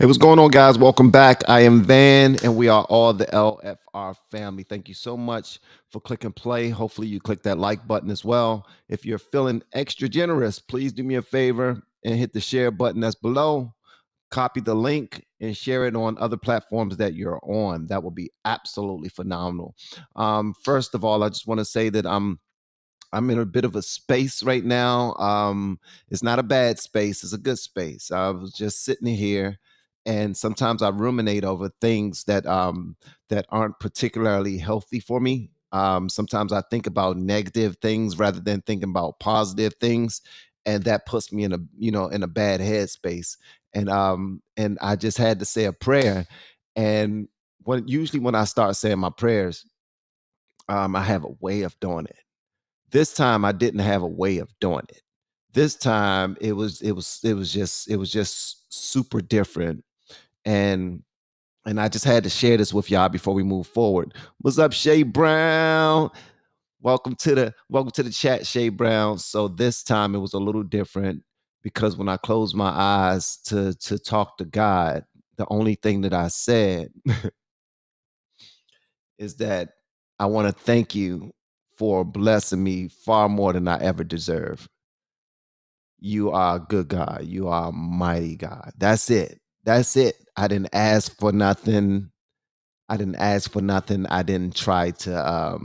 Hey, what's going on, guys? Welcome back. I am Van, and we are all the LFR family. Thank you so much for clicking play. Hopefully, you click that like button as well. If you're feeling extra generous, please do me a favor and hit the share button that's below. Copy the link and share it on other platforms that you're on. That will be absolutely phenomenal. First of all, I just want to say that I'm in a bit of a space right now. It's not a bad space, it's a good space. I was just sitting here and sometimes I ruminate over things that aren't particularly healthy for me. Sometimes I think about negative things rather than thinking about positive things, and that puts me in a bad headspace. And I just had to say a prayer. And when I start saying my prayers, I have a way of doing it. This time I didn't have a way of doing it. This time it was just super different. And I just had to share this with y'all before we move forward. What's up, Shay Brown? Welcome to the chat, Shay Brown. So this time it was a little different because when I closed my eyes to talk to God, the only thing that I said is that I want to thank you for blessing me far more than I ever deserve. You are a good God. You are a mighty God. That's it. That's it. I didn't ask for nothing. I didn't ask for nothing. I didn't try to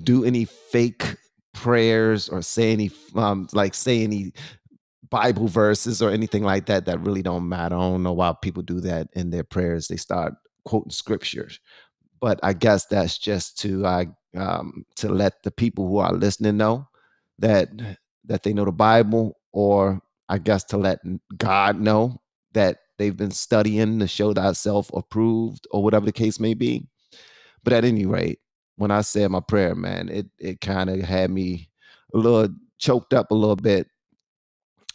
do any fake prayers or say any Bible verses or anything like that that really don't matter. I don't know why people do that in their prayers. They start quoting scriptures. But I guess that's just to let the people who are listening know that they know the Bible, or I guess to let God know that they've been studying to show thyself approved, or whatever the case may be. But at any rate, when I said my prayer, man, it kind of had me a little choked up a little bit,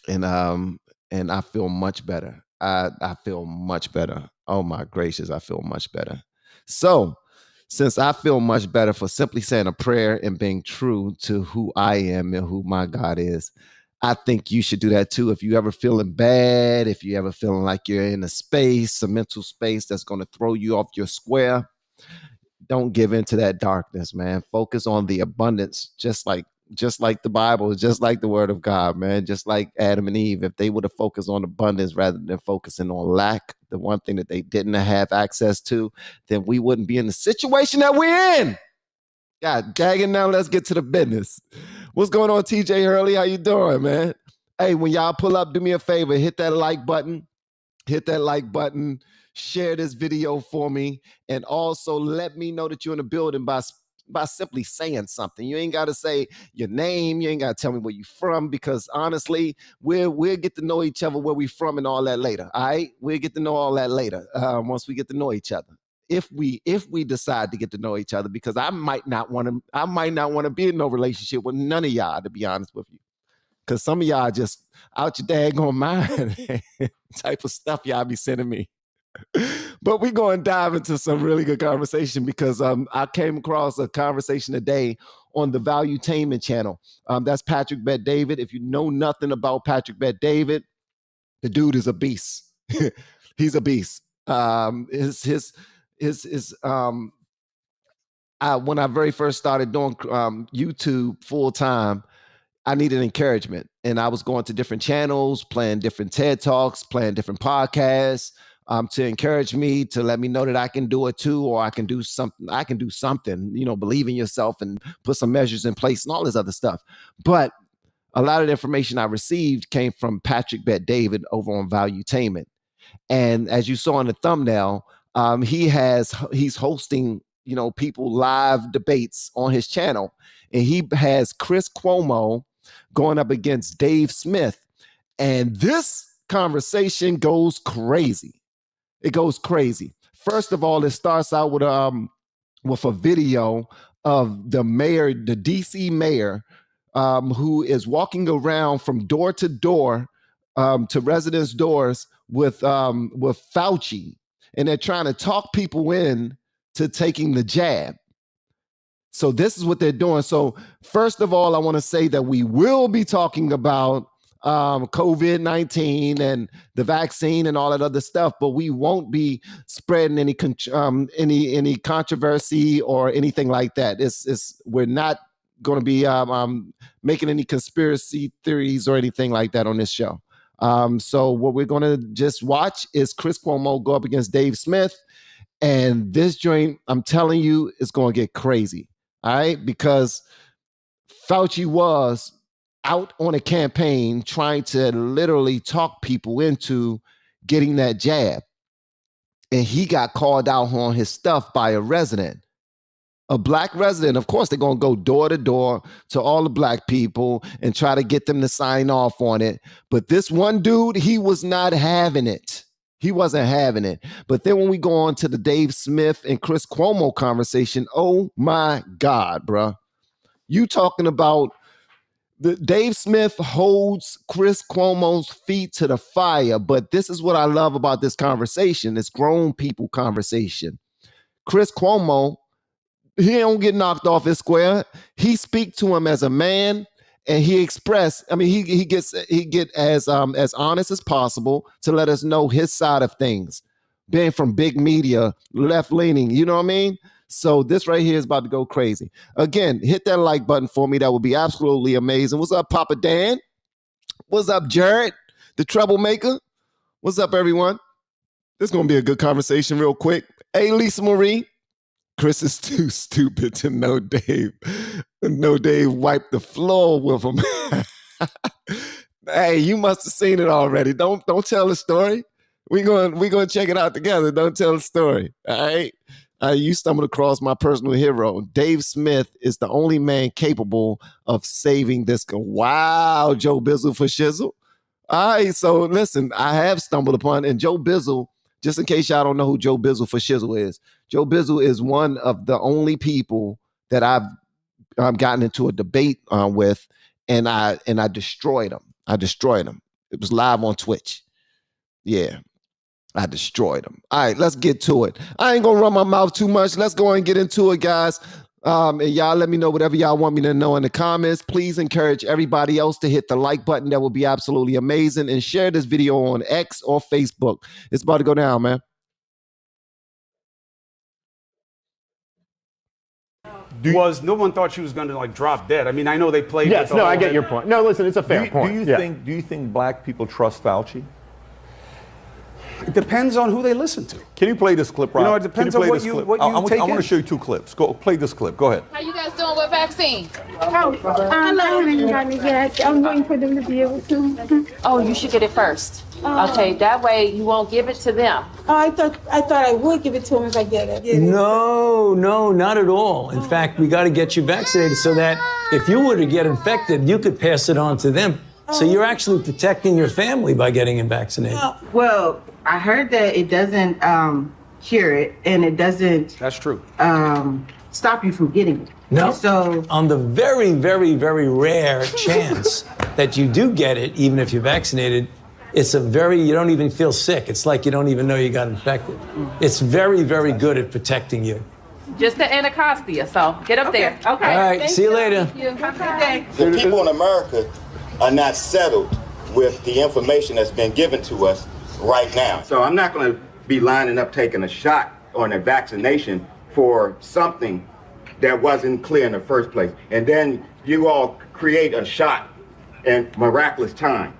and I feel much better. I feel much better. Oh my gracious, I feel much better. So, since I feel much better for simply saying a prayer and being true to who I am and who my God is, I think you should do that too. If you ever feeling bad, if you ever feeling like you're in a mental space that's going to throw you off your square, don't give in to that darkness, man. Focus on the abundance, just like the Bible, just like the word of God, man. Just like Adam and Eve, if they would have focused on abundance rather than focusing on lack, the one thing that they didn't have access to, then we wouldn't be in the situation that we're in. God dang it, now let's get to the business. What's going on, TJ Hurley? How you doing, man? Hey, when y'all pull up, do me a favor, hit that like button. Hit that like button, share this video for me, and also let me know that you're in the building by simply saying something. You ain't got to say your name. You ain't got to tell me where you from, because honestly, we'll get to know each other, where we from and all that later. All right, we'll get to know all that later once we get to know each other. If we decide to get to know each other, because I might not want to be in no relationship with none of y'all, to be honest with you. Because some of y'all just out your daggone mind type of stuff y'all be sending me. But we're going to dive into some really good conversation, because I came across a conversation today on the Valuetainment channel. That's Patrick Bet David. If you know nothing about Patrick Bet David, the dude is a beast. He's a beast. When I very first started doing YouTube full time, I needed encouragement, and I was going to different channels, playing different TED Talks, playing different podcasts, to encourage me, to let me know that I can do it too, or I can do something. Believe in yourself and put some measures in place and all this other stuff. But a lot of the information I received came from Patrick Bet David over on Valuetainment. And as you saw in the thumbnail, he's hosting, people live debates on his channel, and he has Chris Cuomo going up against Dave Smith. And this conversation goes crazy. It goes crazy. First of all, it starts out with a video of the mayor, the DC mayor, who is walking around from door to door, to residents' doors with Fauci, and they're trying to talk people in to taking the jab. So this is what they're doing. So first of all, I want to say that we will be talking about COVID-19 and the vaccine and all that other stuff, but we won't be spreading any controversy or anything like that. We're not going to be making any conspiracy theories or anything like that on this show. So what we're going to just watch is Chris Cuomo go up against Dave Smith. And this joint, I'm telling you, is going to get crazy. All right? Because Fauci was out on a campaign trying to literally talk people into getting that jab. And he got called out on his stuff by a resident. A black resident. Of course, they're going to go door to door to all the black people and try to get them to sign off on it. But this one dude, he was not having it. He wasn't having it. But then when we go on to the Dave Smith and Chris Cuomo conversation, oh my God, bro. You talking about Dave Smith holds Chris Cuomo's feet to the fire. But this is what I love about this conversation. It's grown people conversation. Chris Cuomo, he don't get knocked off his square. He speak to him as a man. And he expressed, I mean, he get as honest as possible to let us know his side of things. Being from big media, left leaning, you know what I mean? So this right here is about to go crazy. Again, hit that like button for me. That would be absolutely amazing. What's up, Papa Dan? What's up, Jared, the troublemaker? What's up, everyone? This is gonna be a good conversation, real quick. Hey, Lisa Marie. Chris is too stupid to know Dave. No, Dave wiped the floor with him. Hey, you must have seen it already. Don't tell the story. We're gonna check it out together. Don't tell the story. All right. You stumbled across my personal hero. Dave Smith is the only man capable of saving this. Wow, Joe Bizzle for shizzle. All right. So listen, I have stumbled upon, and Joe Bizzle, just in case y'all don't know who Joe Bizzle for shizzle is, Joe Bizzle is one of the only people that I've gotten into a debate with, and I destroyed him. I destroyed him. It was live on Twitch. Yeah, I destroyed him. All right, let's get to it. I ain't gonna run my mouth too much. Let's go and get into it, guys. And y'all let me know whatever y'all want me to know in the comments. Please encourage everybody else to hit the like button. That would be absolutely amazing. And share this video on X or Facebook. It's about to go down, man. No one thought she was going to like drop dead. I mean, I know they played. Yes, no, I get your point. No, listen, it's a fair point. Do you think black people trust Fauci? It depends on who they listen to. Can you play this clip, Rob? You know, it depends on what you take I want to show you two clips. Go play this clip. Go ahead. How you guys doing with vaccine? I haven't gotten it yet. I'm waiting for them to be able to. Oh, you should get it first. Okay, that way you won't give it to them. Oh, I thought I would give it to them if I get it. No, not at all. In fact, we got to get you vaccinated so that if you were to get infected, you could pass it on to them. So you're actually protecting your family by getting them vaccinated. Well, I heard that it doesn't cure it, and it doesn't. That's true. Stop you from getting it. No. So on the very, very, very rare chance that you do get it, even if you're vaccinated, you don't even feel sick. It's like you don't even know you got infected. It's very, very good at protecting you. Just the anacostia, so get up there. Okay. All right, see you later. Have a good day. The people in America are not settled with the information that's been given to us right now. So I'm not going to be lining up taking a shot on a vaccination for something that wasn't clear in the first place. And then you all create a shot in miraculous time.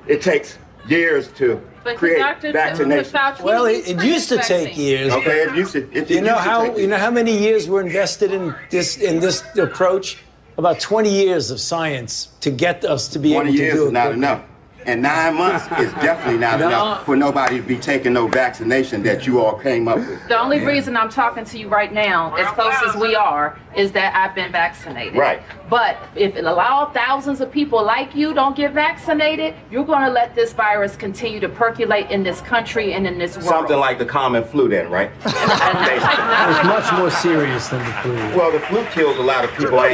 It takes years to create vaccination. Well, it used to take years. Okay, it used to. You know how many years were invested in this approach? About 20 years of science to get us to be able to do it. 20 years is not enough. And 9 months is definitely not enough for nobody to be taking no vaccination that you all came up with. The only reason I'm talking to you right now, as close as we are, is that I've been vaccinated. Right. But if it allows thousands of people like you don't get vaccinated, you're going to let this virus continue to percolate in this country and in this world. Something like the common flu then, right? It's much more serious than the flu. Well, the flu kills a lot of people.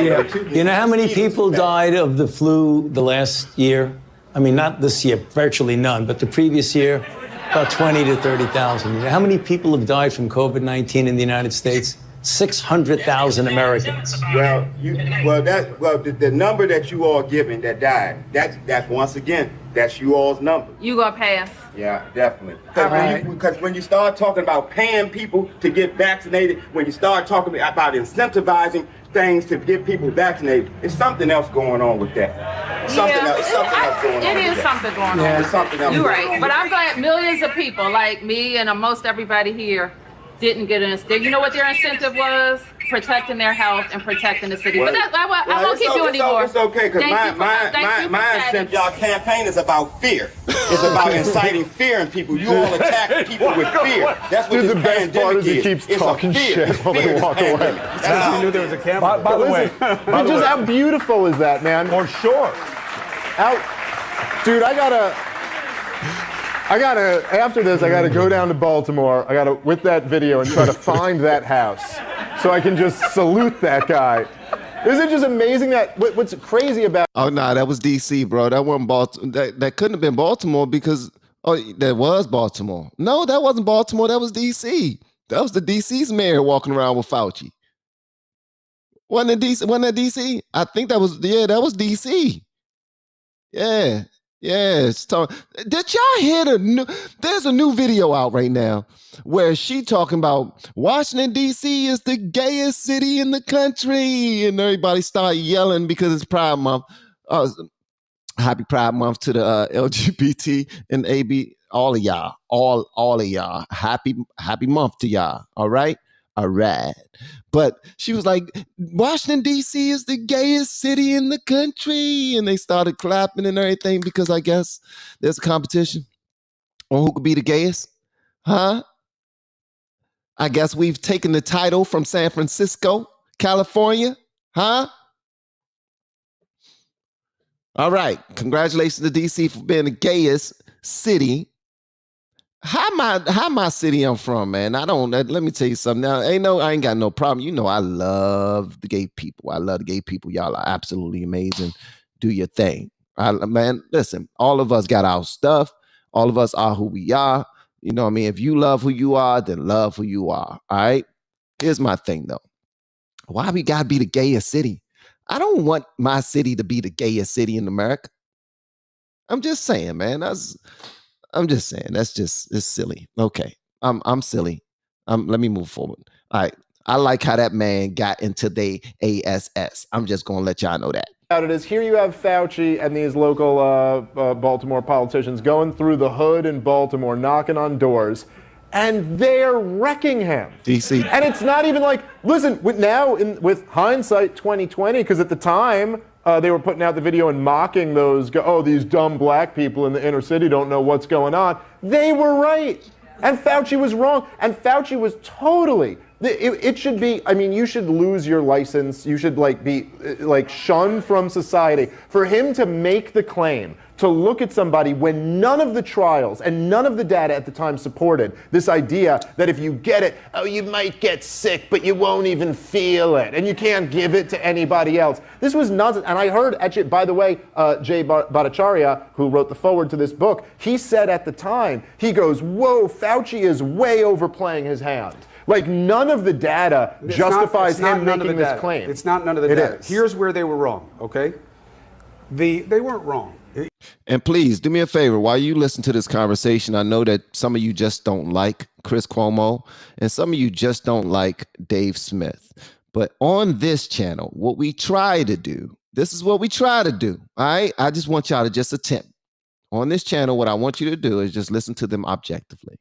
You know how many people died of the flu the last year? I mean, not this year, virtually none, but the previous year, about 20 to 30,000. You know how many people have died from COVID-19 in the United States? 600,000 Americans. Well, the number that you all given that died, that's once again, that's you all's number. You gonna pass? Yeah, definitely. Because when you start talking about paying people to get vaccinated, when you start talking about incentivizing things to get people vaccinated, it's something else going on with that. Something else going on. It is something going on. There's something else. You're right. But I'm glad millions of people like me and most everybody here didn't get an incentive. You know what their incentive was? Protecting their health and protecting the city. But I won't keep you anymore. It's okay, because my incentive, y'all campaign is about fear. It's about inciting fear in people. You all attack people with fear. That's what the best part is he keeps talking shit while they walk away. That's you knew there was a camera. By the way, just how beautiful is that, man? For sure. Dude, I gotta, after this, I gotta go down to Baltimore. I gotta, with that video, and try to find that house so I can just salute that guy. Isn't it just amazing that, what's crazy about... Oh, no, that was D.C., bro. That wasn't Baltimore. That couldn't have been Baltimore because, that was Baltimore. No, that wasn't Baltimore. That was D.C. That was the D.C.'s mayor walking around with Fauci. Wasn't that D.C.? I think that was D.C. Yeah. Yes. Did y'all hear there's a new video out right now where she talking about Washington, D.C. is the gayest city in the country. And everybody start yelling because it's Pride Month. Happy Pride Month to the LGBT and AB, all of y'all. All of y'all. Happy month to y'all. All right? All right. But she was like, Washington, D.C. is the gayest city in the country. And they started clapping and everything because I guess there's a competition on who could be the gayest. Huh? I guess we've taken the title from San Francisco, California. Huh? All right. Congratulations to D.C. for being the gayest city. How my city I'm from, man. Let me tell you something. Now, I ain't got no problem. You know I love the gay people. I love the gay people. Y'all are absolutely amazing. Do your thing. Man, listen, all of us got our stuff. All of us are who we are. You know what I mean? If you love who you are, then love who you are. All right? Here's my thing, though. Why we gotta be the gayest city? I don't want my city to be the gayest city in America. I'm just saying, man. I'm just saying it's silly. Okay, I'm silly. Let me move forward. All right, I like how that man got into the ASS. I'm just gonna let y'all know that. It is here you have Fauci and these local Baltimore politicians going through the hood in Baltimore, knocking on doors, and they're wrecking him. DC. And it's not even like, listen, with hindsight 2020, because at the time. They were putting out the video and mocking these dumb black people in the inner city don't know what's going on. They were right. And Fauci was wrong. And Fauci was totally, it should be, I mean, you should lose your license. You should be shunned from society. For him to make the claim, to look at somebody when none of the trials and none of the data at the time supported this idea that if you get it, you might get sick, but you won't even feel it, and you can't give it to anybody else. This was nonsense. And I heard, actually, by the way, Jay Bhattacharya, who wrote the foreword to this book, he said at the time, he goes, whoa, Fauci is way overplaying his hand. None of the data justifies him making this claim. It's not none of the data. Here's where they were wrong, okay? They weren't wrong. And please do me a favor while you listen to this conversation. I know that some of you just don't like Chris Cuomo and some of you just don't like Dave Smith. But on this channel, what we try to do, this is what we try to do. All right. I just want y'all to just attempt on this channel. What I want you to do is just listen to them objectively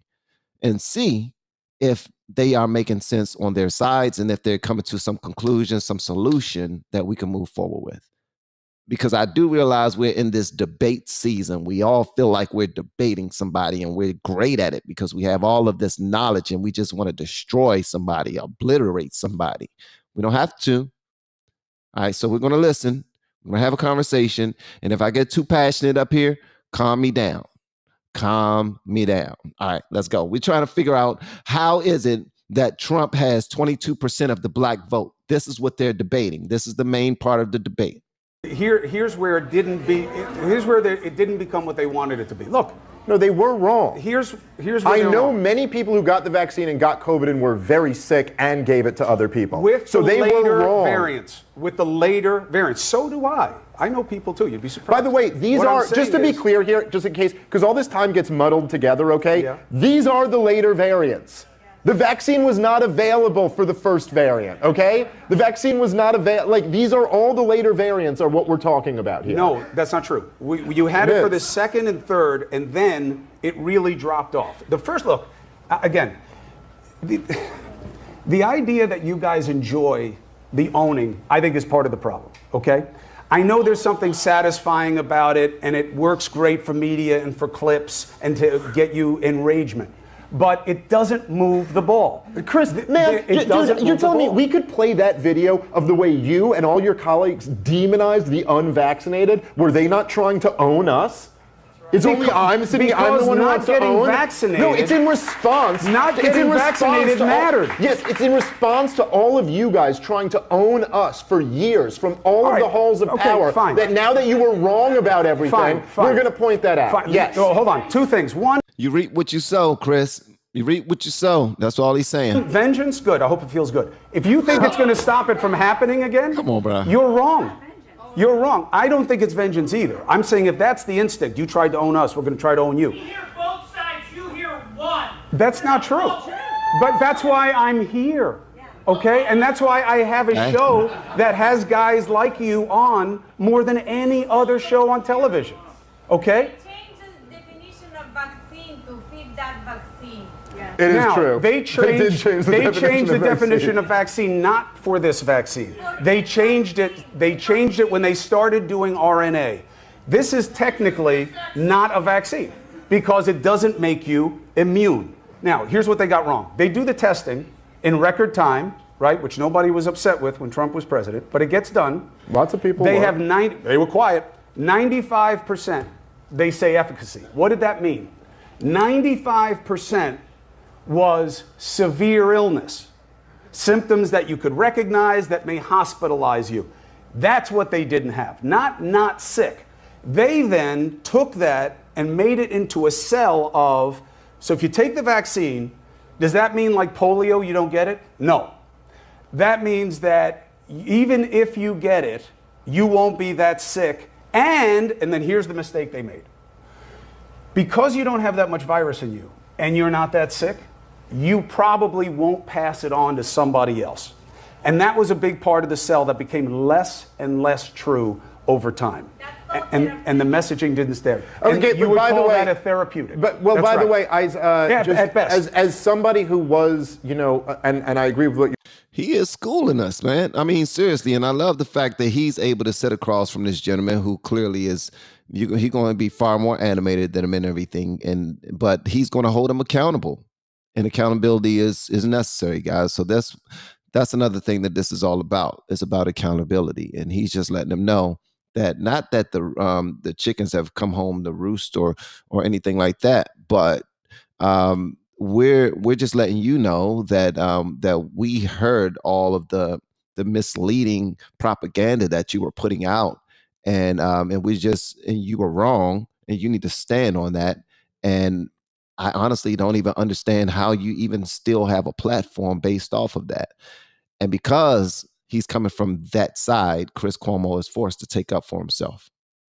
and see if they are making sense on their sides and if they're coming to some conclusion, some solution that we can move forward with. Because I do realize we're in this debate season. We all feel like we're debating somebody and we're great at it because we have all of this knowledge and we just want to destroy somebody, obliterate somebody. We don't have to. All right, so we're going to listen. We're going to have a conversation. And if I get too passionate up here, calm me down. Calm me down. All right, let's go. We're trying to figure out how is it that Trump has 22% of the black vote. This is what they're debating. This is the main part of the debate. Here's where it didn't become what they wanted it to be. Look. No, they were wrong. Here's where I they're know wrong. many people who got the vaccine and got COVID and were very sick and gave it to other people. With so the they later were wrong. variants. With the later variants. So do I. I know people too. You'd be surprised. By the way, these What I'm are, just to saying be clear here, just in case, because all this time gets muddled together, okay? Yeah. These are the later variants. The vaccine was not available for the first variant, okay? The vaccine was not available. Like, these are all the later variants are what we're talking about here. No, that's not true. You had it for the second and third, and then it really dropped off. The first, look, again, the idea that you guys enjoy the owning, I think is part of the problem, okay? I know there's something satisfying about it, and it works great for media and for clips and to get you enragement. But it doesn't move the ball. Chris, man, you're telling me we could play that video of the way you and all your colleagues demonized the unvaccinated? Were they not trying to own us? It's only I'm sitting. I'm the one who wants to own. Vaccinated, no, it's in response. Not getting vaccinated mattered. Yes, it's in response to all of you guys trying to own us for years from all of the halls of power. Fine. That now that you were wrong about everything, we're going to point that out. Fine. Yes. No, hold on. Two things. One. You reap what you sow, Chris. You reap what you sow. That's all he's saying. Vengeance, good. I hope it feels good. If you think it's going to stop it from happening again, come on, bro. You're wrong. You're wrong. I don't think it's vengeance either. I'm saying if that's the instinct, you tried to own us, we're going to try to own you. We hear both sides. You hear one. That's not true. But that's why I'm here. Okay? And that's why I have a show that has guys like you on more than any other show on television. Okay? It is true. They changed the definition of vaccine not for this vaccine. They changed it. They changed it when they started doing RNA. This is technically not a vaccine because it doesn't make you immune. Now, here's what they got wrong. They do the testing in record time, right, which nobody was upset with when Trump was president, but it gets done. Lots of people They were. have they were quiet. 95% they say efficacy. What did that mean? 95% was severe illness, symptoms that you could recognize that may hospitalize you. That's what they didn't have, not sick. They then took that and made it into a cell of, so if you take the vaccine, does that mean like polio, you don't get it? No. That means that even if you get it, you won't be that sick. And then here's the mistake they made. Because you don't have that much virus in you and you're not that sick, you probably won't pass it on to somebody else. And that was a big part of the cell that became less and less true over time. And the messaging didn't stay. Okay, and you but would by call the way, that a therapeutic. But well, That's by the right. way, at best. as somebody who was, and I agree with what you. He is schooling us, man. I mean, seriously, and I love the fact that he's able to sit across from this gentleman who clearly is. He's going to be far more animated than him and everything, but he's going to hold him accountable, and accountability is necessary, guys. So that's another thing that this is all about. It's about accountability, and he's just letting them know that not that the chickens have come home to roost or anything like that, but we're just letting you know that that we heard all of the misleading propaganda that you were putting out. And you were wrong, and you need to stand on that. And I honestly don't even understand how you even still have a platform based off of that. And because he's coming from that side, Chris Cuomo is forced to take up for himself.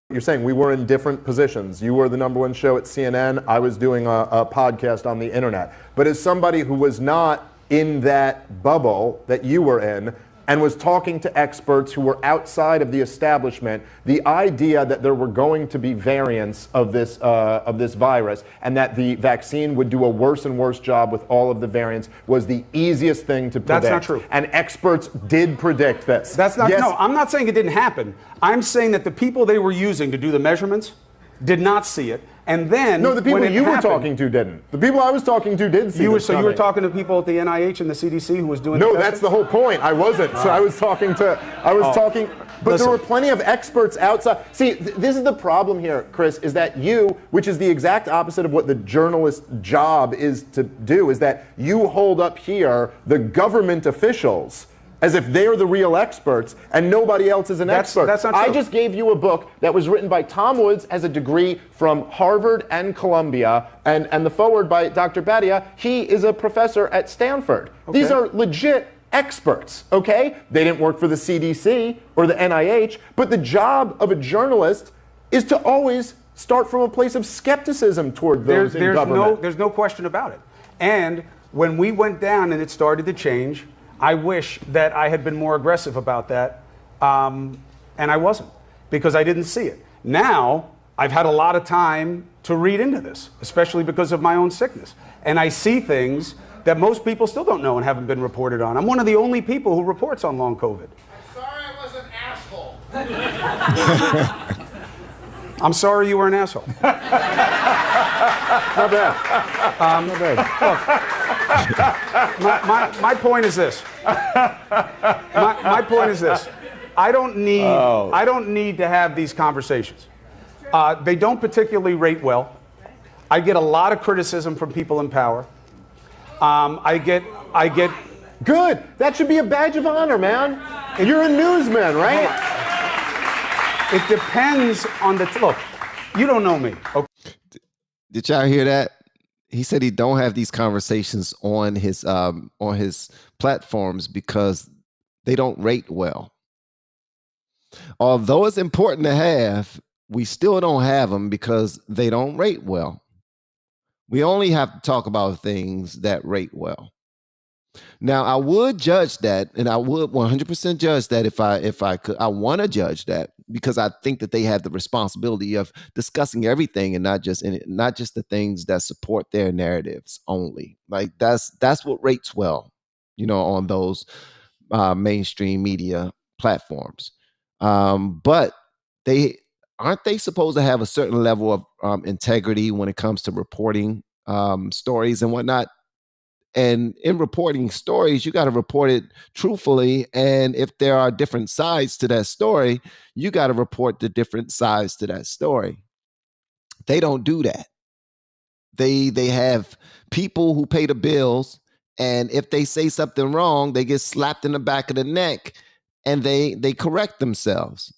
You're saying we were in different positions. You were the #1 show at CNN. I was doing a podcast on the internet. But as somebody who was not in that bubble that you were in, and was talking to experts who were outside of the establishment, the idea that there were going to be variants of this virus and that the vaccine would do a worse and worse job with all of the variants was the easiest thing to predict. That's not true. And experts did predict this. That's not. Yes. No, I'm not saying it didn't happen. I'm saying that the people they were using to do the measurements did not see it. And then no, the people you were talking to didn't. The people I was talking to did see it. So you were talking to people at the NIH and the CDC who was doing. No, that's the whole point. I wasn't. So I was talking to. But listen, there were plenty of experts outside. See, this is the problem here, Chris, is that you, which is the exact opposite of what the journalist's job is to do, is that you hold up here the government officials as if they're the real experts and nobody else is an expert. That's not true. I just gave you a book that was written by Tom Woods, has a degree from Harvard and Columbia, and the foreword by Dr. Badia, he is a professor at Stanford. Okay. These are legit experts, okay? They didn't work for the CDC or the NIH, but the job of a journalist is to always start from a place of skepticism toward those in government. There's no question about it. And when we went down and it started to change, I wish that I had been more aggressive about that, and I wasn't, because I didn't see it. Now, I've had a lot of time to read into this, especially because of my own sickness. And I see things that most people still don't know and haven't been reported on. I'm one of the only people who reports on long COVID. I'm sorry I was an asshole. I'm sorry you were an asshole. Not bad. Not bad. My point is this. My point is this. I don't need to have these conversations. They don't particularly rate well. I get a lot of criticism from people in power. I get. Good. That should be a badge of honor, man. You're a newsman, right? It depends on the look. You don't know me. Okay. Did y'all hear that? He said he don't have these conversations on his platforms because they don't rate well. Although it's important to have, we still don't have them because they don't rate well. We only have to talk about things that rate well. Now, I would judge that, and I would 100% judge that if I could. I want to judge that because I think that they have the responsibility of discussing everything and not just the things that support their narratives only. Like that's what rates well, on those mainstream media platforms. But aren't they supposed to have a certain level of integrity when it comes to reporting stories and whatnot? And in reporting stories, you got to report it truthfully. And if there are different sides to that story, you got to report the different sides to that story. They don't do that. They have people who pay the bills, and if they say something wrong, they get slapped in the back of the neck, and they correct themselves.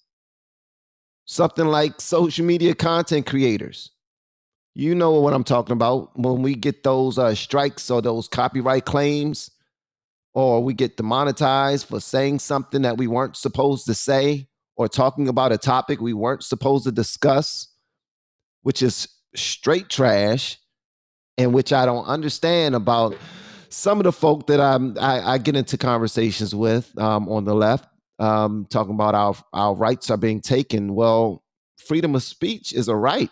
Something like social media content creators. You know what I'm talking about when we get those strikes or those copyright claims, or we get demonetized for saying something that we weren't supposed to say or talking about a topic we weren't supposed to discuss, which is straight trash, and which I don't understand about some of the folk that I get into conversations with on the left, talking about our rights are being taken. Well, freedom of speech is a right.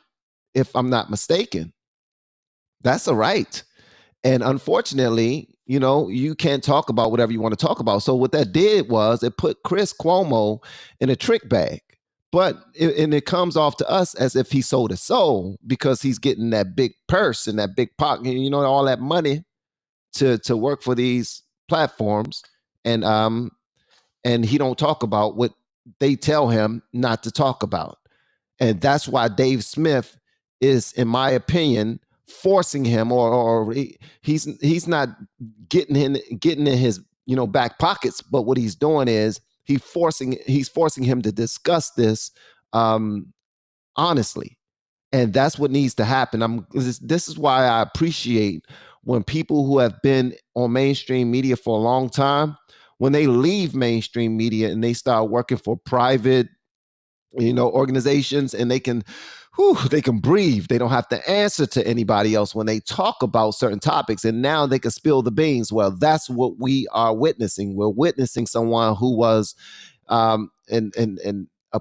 If I'm not mistaken, that's a right. And unfortunately, you can't talk about whatever you want to talk about. So what that did was it put Chris Cuomo in a trick bag. But it comes off to us as if he sold his soul because he's getting that big purse and that big pocket, all that money to work for these platforms. And he don't talk about what they tell him not to talk about. And that's why Dave Smith is, in my opinion, forcing him, or he's not getting in his back pockets, but what he's doing is he's forcing him to discuss this honestly, and that's what needs to happen. This is why I appreciate when people who have been on mainstream media for a long time, when they leave mainstream media and they start working for private organizations, and they can breathe. They don't have to answer to anybody else when they talk about certain topics, and now they can spill the beans. Well, that's what we are witnessing. We're witnessing someone who was a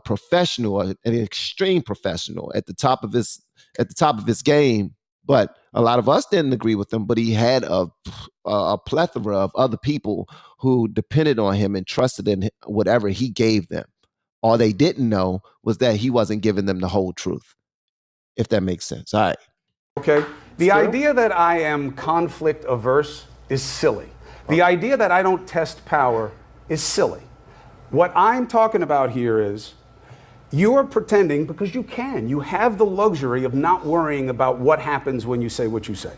professional, an extreme professional at the top of his game. But a lot of us didn't agree with him, but he had a plethora of other people who depended on him and trusted in whatever he gave them. All they didn't know was that he wasn't giving them the whole truth, if that makes sense. All right. Okay. The idea that I am conflict averse is silly. The idea that I don't test power is silly. What I'm talking about here is you're pretending because you have the luxury of not worrying about what happens when you say what you say.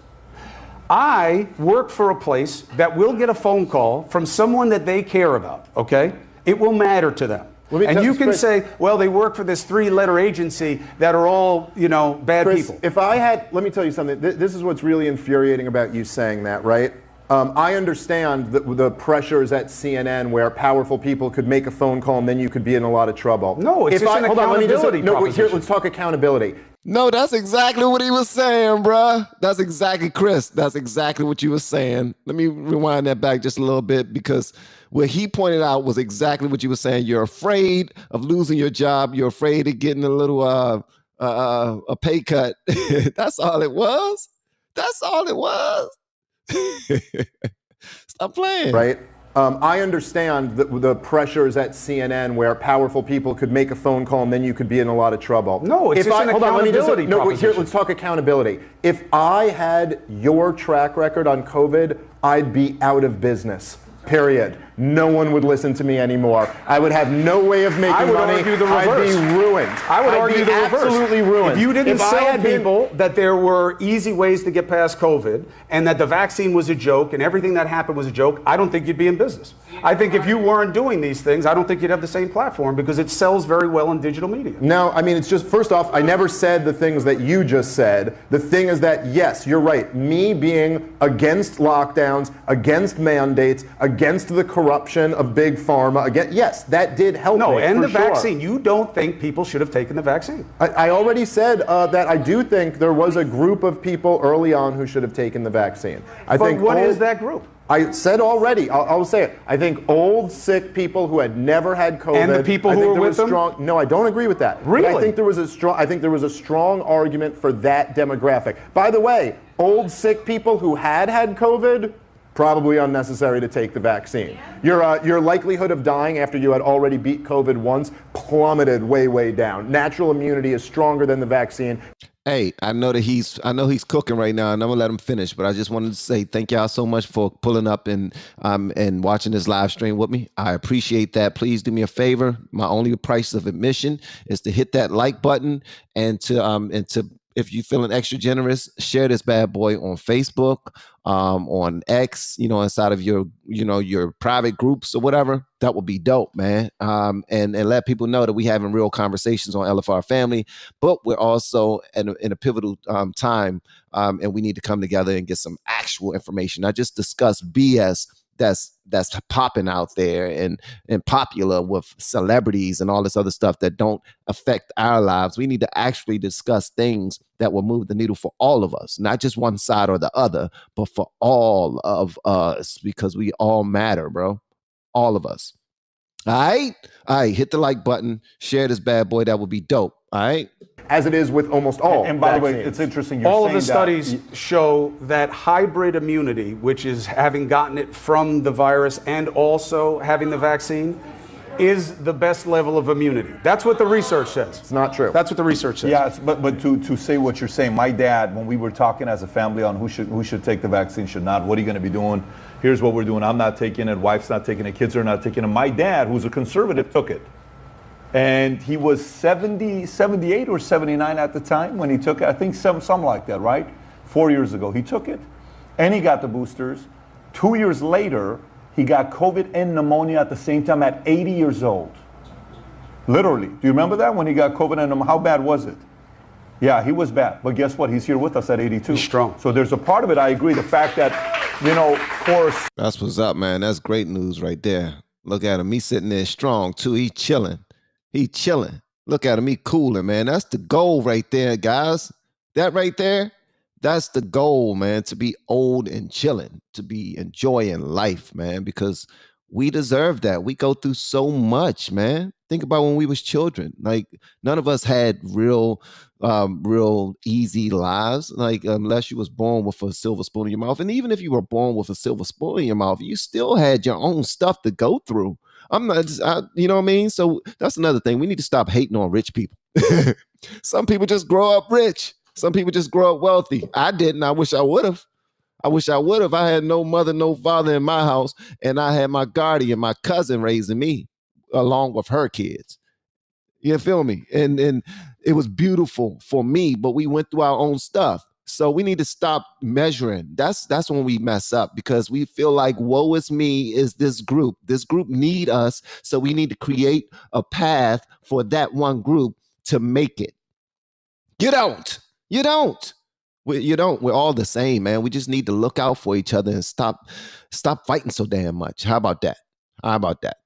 I work for a place that will get a phone call from someone that they care about, okay? It will matter to them. And you can say, well, they work for this 3-letter agency that are all, bad Chris, people. If I had, let me tell you something. This is what's really infuriating about you saying that, right? I understand the pressures at CNN where powerful people could make a phone call and then you could be in a lot of trouble. No, it's just an accountability proposition. Let's talk accountability. No, that's exactly what he was saying, bruh. That's exactly, Chris. That's exactly what you were saying. Let me rewind that back just a little bit, because what he pointed out was exactly what you were saying. You're afraid of losing your job. You're afraid of getting a little a pay cut. That's all it was. That's all it was. Stop playing. Right? I understand the pressures at CNN where powerful people could make a phone call and then you could be in a lot of trouble. No, it's just an accountability proposition. Let's talk accountability. If I had your track record on COVID, I'd be out of business. Period. No one would listen to me anymore. I would have no way of making money. I would argue the reverse. I'd be ruined. I would argue the reverse. Absolutely ruined. If you didn't tell people that there were easy ways to get past COVID and that the vaccine was a joke and everything that happened was a joke, I don't think you'd be in business. I think if you weren't doing these things, I don't think you'd have the same platform, because it sells very well in digital media. No, I mean, it's just, first off, I never said the things that you just said. The thing is that, yes, you're right. Me being against lockdowns, against mandates, against the corruption of big pharma, again, yes, that did help me. No, and the vaccine. You don't think people should have taken the vaccine? I already said that I do think there was a group of people early on who should have taken the vaccine. But what is that group? I said already, I'll say it. I think old, sick people who had never had COVID. And the people who were with them? No, I don't agree with that. Really? But I think there was a strong argument for that demographic. By the way, old, sick people who had COVID, probably unnecessary to take the vaccine. Your likelihood of dying after you had already beat COVID once plummeted way, way down. Natural immunity is stronger than the vaccine. Hey, I know he's cooking right now, and I'm gonna let him finish. But I just wanted to say thank y'all so much for pulling up and watching this live stream with me. I appreciate that. Please do me a favor. My only price of admission is to hit that like button and to if you're feeling extra generous, share this bad boy on Facebook, on X, inside of your private groups or whatever. That would be dope, man. And let people know that we having real conversations on LFR Family, but we're also in a pivotal time, and we need to come together and get some actual information, not just discuss BS that's popping out there and popular with celebrities and all this other stuff that don't affect our lives. We need to actually discuss things that will move the needle for all of us, not just one side or the other, but for all of us, because we all matter, bro. All of us. All right. Hit the like button, share this bad boy. That would be dope. All right. As it is with almost all. And by the way, vaccines. it's interesting. All of the studies show that hybrid immunity, which is having gotten it from the virus and also having the vaccine, is the best level of immunity. That's what the research says. It's not true. That's what the research says. Yes, but to say what you're saying, my dad, when we were talking as a family on who should take the vaccine, should not, what are you going to be doing? Here's what we're doing. I'm not taking it. Wife's not taking it. Kids are not taking it. My dad, who's a conservative, took it. And he was 78 or 79 at the time when he took it. I think something like that, right? 4 years ago. He took it, and he got the boosters. 2 years later, he got COVID and pneumonia at the same time at 80 years old. Literally. Do you remember that when he got COVID and pneumonia? How bad was it? Yeah, he was bad. But guess what? He's here with us at 82. He's strong. So there's a part of it, I agree. The fact that, That's what's up, man. That's great news right there. Look at him. He's sitting there strong, too. He chilling. Look at him. He cooling, man. That's the goal right there, guys. That right there, that's the goal, man, to be old and chilling, to be enjoying life, man, because we deserve that. We go through so much, man. Think about when we was children. Like, none of us had real easy lives, like, unless you was born with a silver spoon in your mouth. And even if you were born with a silver spoon in your mouth, you still had your own stuff to go through. You know what I mean? So that's another thing. We need to stop hating on rich people. Some people just grow up rich. Some people just grow up wealthy. I didn't. I wish I would have. I had no mother, no father in my house, and I had my guardian, my cousin, raising me along with her kids. You feel me? And it was beautiful for me, but we went through our own stuff. So we need to stop measuring. That's when we mess up, because we feel like woe is me is this group. This group need us, so we need to create a path for that one group to make it. You don't. You don't. You don't. We're all the same, man. We just need to look out for each other and stop fighting so damn much. How about that? All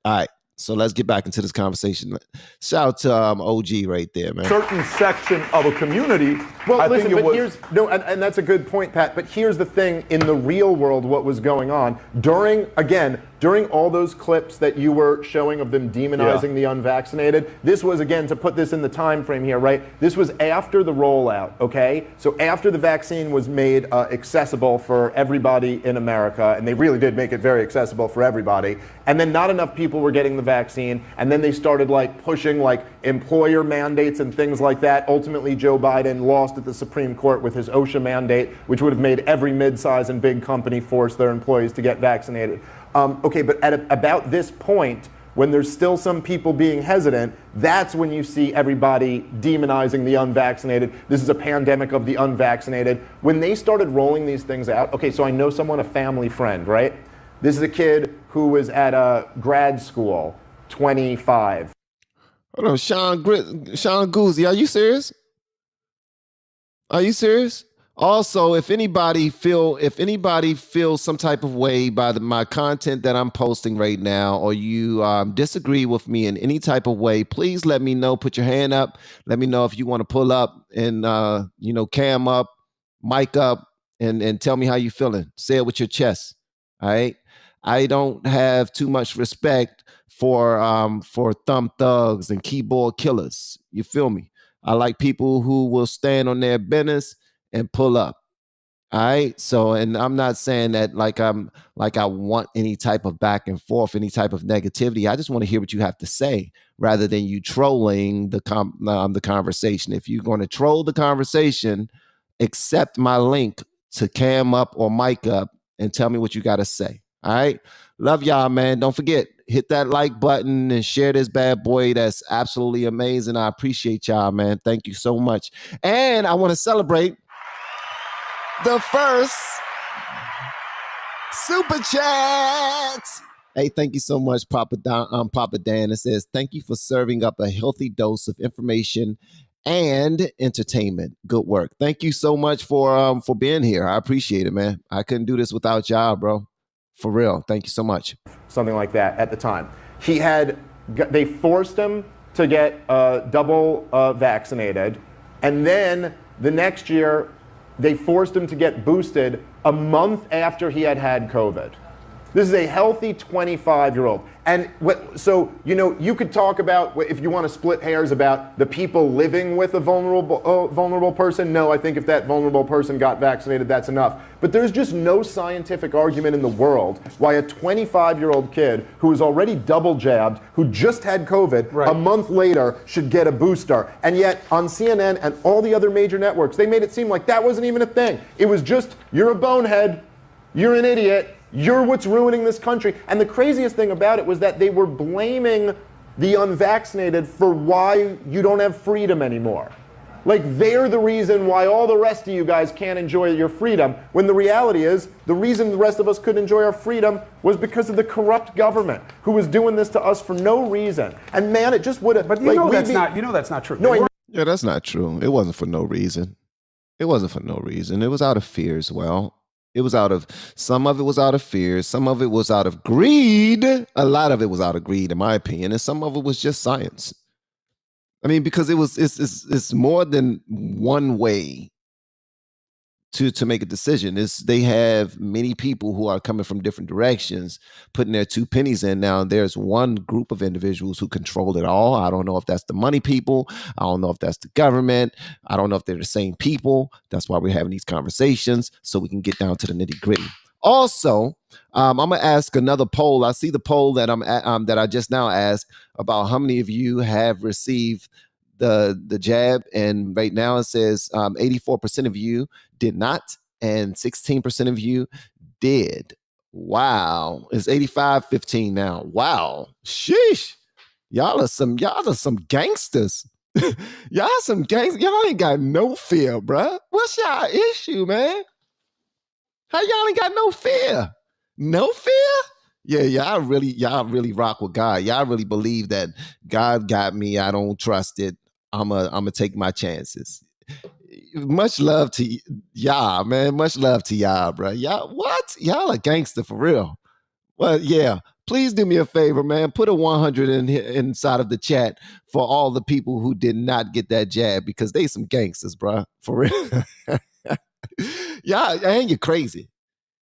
right. So let's get back into this conversation. Shout out to OG right there, man. Certain section of a community. Well, listen, but here's and that's a good point, Pat. But here's the thing: in the real world, what was going on during all those clips that you were showing of them demonizing the unvaccinated? This was, again, to put this in the time frame here, right? This was after the rollout. Okay, so after the vaccine was made accessible for everybody in America, and they really did make it very accessible for everybody. And then not enough people were getting the vaccine, and then they started like pushing like employer mandates and things like that. Ultimately, Joe Biden lost at the Supreme Court with his OSHA mandate, which would have made every mid-size and big company force their employees to get vaccinated. Okay, but at about this point, when there's still some people being hesitant, that's when you see everybody demonizing the unvaccinated. This is a pandemic of the unvaccinated. When they started rolling these things out, okay, so I know someone, a family friend, right? This is a kid who was at a grad school, 25. Hold on, Sean Guzzi, are you serious? Are you serious? Also, if anybody feels some type of way by my content that I'm posting right now, or you disagree with me in any type of way, please let me know. Put your hand up. Let me know if you want to pull up and cam up, mic up, and tell me how you feeling. Say it with your chest. All right. I don't have too much respect for thumb thugs and keyboard killers. You feel me? I like people who will stand on their business and pull up. All right. So, and I'm not saying that like I want any type of back and forth, any type of negativity. I just want to hear what you have to say rather than you trolling the conversation. If you're going to troll the conversation, accept my link to cam up or mic up and tell me what you got to say. All right. Love y'all, man. Don't forget, hit that like button and share this bad boy. That's absolutely amazing. I appreciate y'all, man. Thank you so much. And I want to celebrate the first super chat. Hey, thank you so much, Papa Dan. It says, thank you for serving up a healthy dose of information and entertainment. Good work. Thank you so much for being here. I appreciate it, man. I couldn't do this without y'all, bro. For real. Thank you so much. Something like that at the time. They forced him to get double vaccinated, and then the next year they forced him to get boosted a month after he had COVID. This is a healthy 25-year-old. And so, you could talk about, if you want to split hairs, about the people living with a vulnerable person. No, I think if that vulnerable person got vaccinated, that's enough. But there's just no scientific argument in the world why a 25-year-old kid who is already double jabbed, who just had COVID, a month later should get a booster. And yet on CNN and all the other major networks, they made it seem like that wasn't even a thing. It was just, you're a bonehead, you're an idiot, you're what's ruining this country. And the craziest thing about it was that they were blaming the unvaccinated for why you don't have freedom anymore. Like, they're the reason why all the rest of you guys can't enjoy your freedom, when the reality is the reason the rest of us could enjoy our freedom was because of the corrupt government who was doing this to us for no reason. And man, it just would have. But that's not true. No, yeah, that's not true. It wasn't for no reason. It wasn't for no reason. It was out of fear as well. Some of it was out of fear. Some of it was out of greed. A lot of it was out of greed, in my opinion. And some of it was just science. I mean, because it's more than one way to make a decision. They have many people who are coming from different directions, putting their 2 pennies in. Now, there's one group of individuals who control it all. I don't know if that's the money people. I don't know if that's the government. I don't know if they're the same people. That's why we're having these conversations, so we can get down to the nitty gritty. Also, I'm gonna ask another poll. I see the poll that that I just now asked about how many of you have received the jab, and right now it says 84% of you did not, and 16% of you did. Wow, it's 85-15 now. Wow, sheesh, y'all are some gangsters. Y'all some gangs. Y'all ain't got no fear, bruh. What's y'all issue, man? How y'all ain't got no fear? No fear? Yeah, y'all really rock with God. Y'all really believe that God got me. I don't trust it. I'ma take my chances. Much love to y'all, man. Much love to y'all, bro. Y'all, what? Y'all a gangster for real. Well, yeah. Please do me a favor, man. Put a 100 inside of the chat for all the people who did not get that jab because they some gangsters, bro. For real. Y'all, and you're crazy.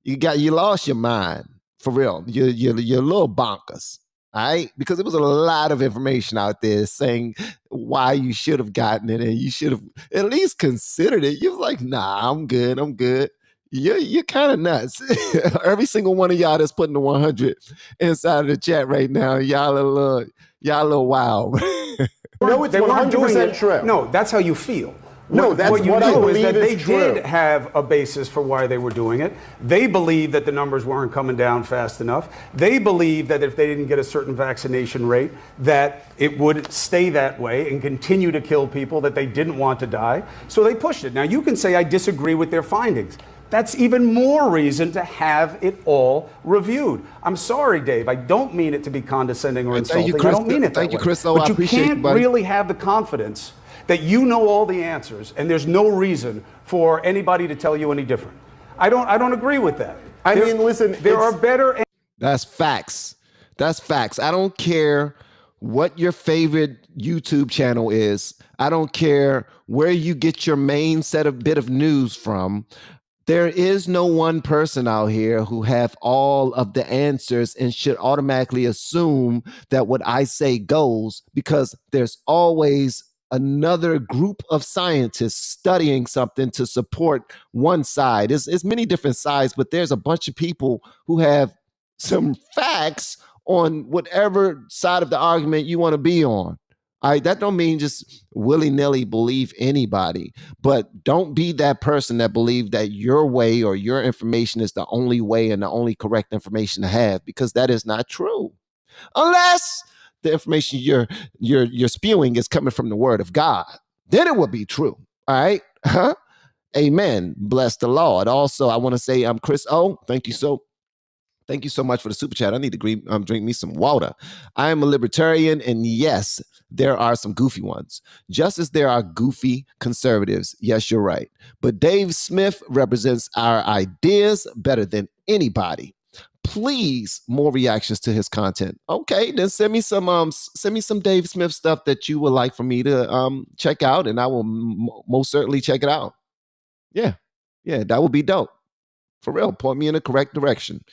You lost your mind. For real. You're a little bonkers. All right, because there was a lot of information out there saying why you should have gotten it and you should have at least considered it. You was like, nah, I'm good. You're kind of nuts. Every single one of y'all that's putting the 100 inside of the chat right now, y'all a little wild. No, it's 100% true. No, that's how you feel. No, that's what you what know I believe is that they is true. did have a basis for why they were doing it. They believed that the numbers weren't coming down fast enough. They believed that if they didn't get a certain vaccination rate, that it would stay that way and continue to kill people that they didn't want to die. So they pushed it. Now, you can say I disagree with their findings. That's even more reason to have it all reviewed. I'm sorry, Dave. I don't mean it to be condescending or insulting. Thank you, Chris. I don't mean it that way. Thank you, Chris. But I you appreciate can't you, buddy. really have the confidence that you know all the answers and there's no reason for anybody to tell you any different. I don't agree with that. I mean, listen, there are better. That's facts. That's facts. I don't care what your favorite YouTube channel is. I don't care where you get your main bit of news from. There is no one person out here who have all of the answers and should automatically assume that what I say goes, because there's always another group of scientists studying something to support one side. It's many different sides, but there's a bunch of people who have some facts on whatever side of the argument you want to be on. All right, that don't mean just willy-nilly believe anybody, but don't be that person that believe that your way or your information is the only way and the only correct information to have, because that is not true. Unless the information you're spewing is coming from the word of God, then it will be true. All right. Amen. Bless the Lord. Also, I want to say I'm Chris O. Thank you so much for the super chat. I need to drink me some water. I am a libertarian, and yes, there are some goofy ones. Just as there are goofy conservatives. Yes, you're right. But Dave Smith represents our ideas better than anybody. Please, more reactions to his content. Okay, then send me some Dave Smith stuff that you would like for me to check out, and I will most certainly check it out. Yeah, that would be dope. For real, point me in the correct direction.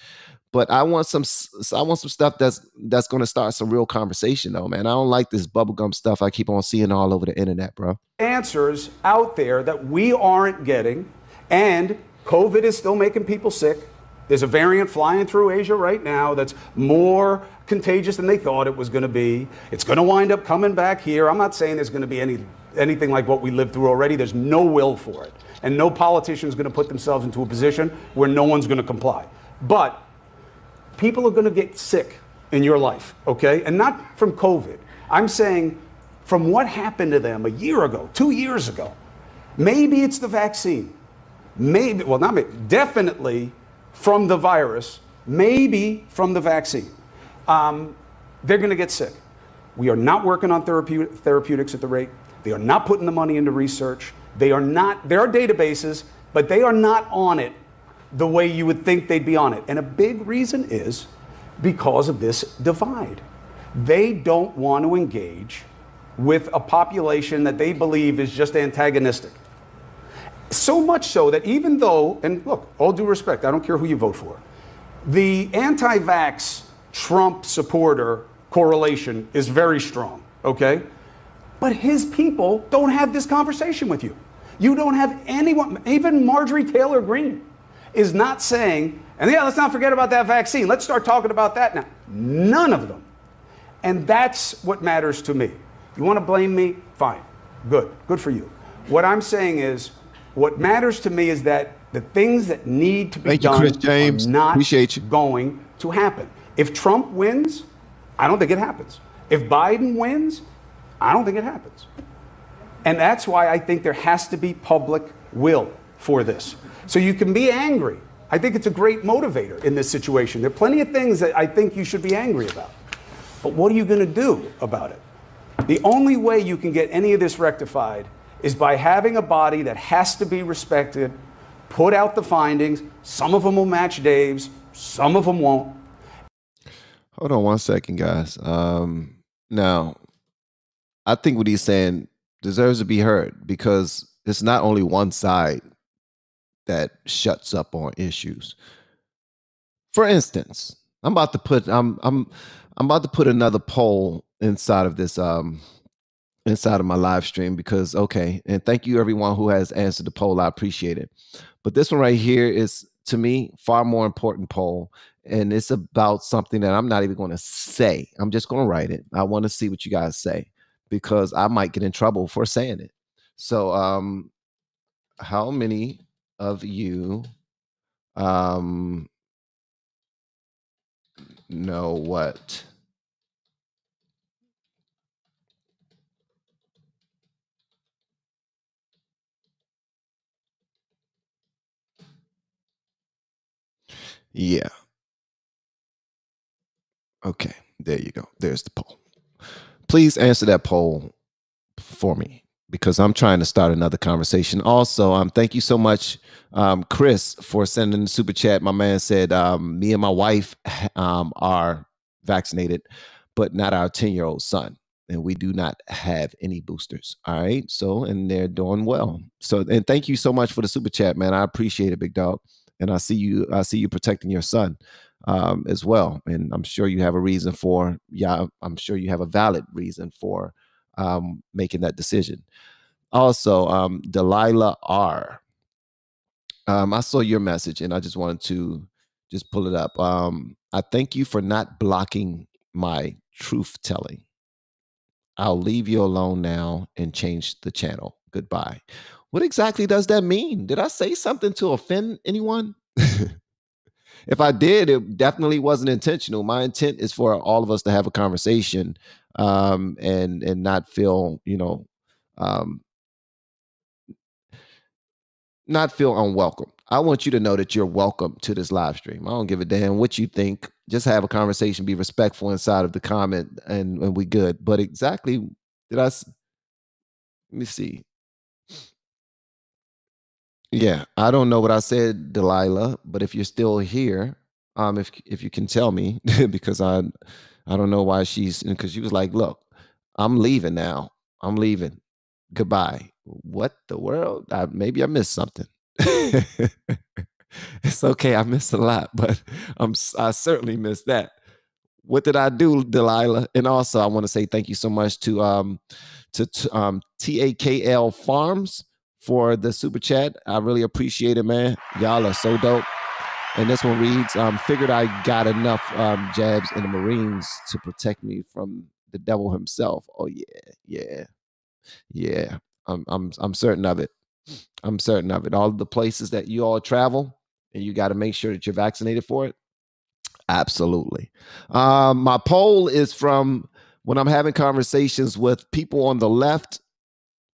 But I want some stuff that's going to start some real conversation, though, man. I don't like this bubblegum stuff I keep on seeing all over the internet, bro. Answers out there that we aren't getting, and COVID is still making people sick. There's a variant flying through Asia right now that's more contagious than they thought it was going to be. It's going to wind up coming back here. I'm not saying there's going to be anything like what we lived through already. There's no will for it. And no politician is going to put themselves into a position where no one's going to comply. But people are going to get sick in your life, okay? And not from COVID. I'm saying from what happened to them a year ago, 2 years ago. Maybe it's the vaccine. Definitely from the virus, maybe from the vaccine. They're going to get sick. We are not working on therapeutics at the rate. They are not putting the money into research. There are databases, but they are not on it the way you would think they'd be on it. And a big reason is because of this divide. They don't want to engage with a population that they believe is just antagonistic. So much so that even though, and look, all due respect, I don't care who you vote for, the anti-vax Trump supporter correlation is very strong, okay? But his people don't have this conversation with you. You don't have anyone, even Marjorie Taylor Greene is not saying, and yeah, let's not forget about that vaccine. Let's start talking about that now. None of them. And that's what matters to me. You want to blame me? Fine. Good for you. What I'm saying is, what matters to me is that the things that need to be done Chris James. are not Appreciate you. going to happen. If Trump wins, I don't think it happens. If Biden wins, I don't think it happens. And that's why I think there has to be public will for this. So you can be angry. I think it's a great motivator in this situation. There are plenty of things that I think you should be angry about. But what are you going to do about it? The only way you can get any of this rectified is by having a body that has to be respected, put out the findings. Some of them will match Dave's, some of them won't. Hold on one second, guys. Now, I think what he's saying deserves to be heard, because it's not only one side that shuts up on issues. For instance, I'm about to put another poll inside of this inside of my live stream, because and thank you everyone who has answered the poll. I appreciate it. But this one right here is, to me, far more important poll, and it's about something that I'm not even going to say. I'm just going to write it. I want to see what you guys say, because I might get in trouble for saying it. So how many of you know what okay, there you go. There's the poll. Please answer that poll for me, because I'm trying to start another conversation. Also, thank you so much, Chris, for sending the super chat. My man said, me and my wife are vaccinated, but not our 10-year-old son. And we do not have any boosters. All right. So, and they're doing well. So, and thank you so much for the super chat, man. I appreciate it, big dog. And I see you protecting your son as well. And I'm sure you have a reason for, I'm sure you have a valid reason for making that decision. Also, Delilah R. I saw your message and I just wanted to just pull it up. I thank you for not blocking my truth telling. I'll leave you alone now and change the channel. Goodbye. What exactly does that mean? Did I say something to offend anyone? If I did, it definitely wasn't intentional. My intent is for all of us to have a conversation and not feel, not feel unwelcome. I want you to know that you're welcome to this live stream. I don't give a damn what you think. Just have a conversation, be respectful inside of the comment, and we good. But exactly, let me see. Yeah, I don't know what I said, Delilah, but if you're still here, if you can tell me, because I don't know why because she was like, look, I'm leaving now. I'm leaving. Goodbye. What the world? Maybe I missed something. It's okay. I missed a lot, but I certainly missed that. What did I do, Delilah? And also, I want to say thank you so much to TAKL Farms for the super chat. I really appreciate it, man. Y'all are so dope. And this one reads, figured I got enough jabs in the Marines to protect me from the devil himself. Oh yeah. I'm certain of it. I'm certain of it. All the places that you all travel, and you got to make sure that you're vaccinated for it. Absolutely. My poll is from when I'm having conversations with people on the left,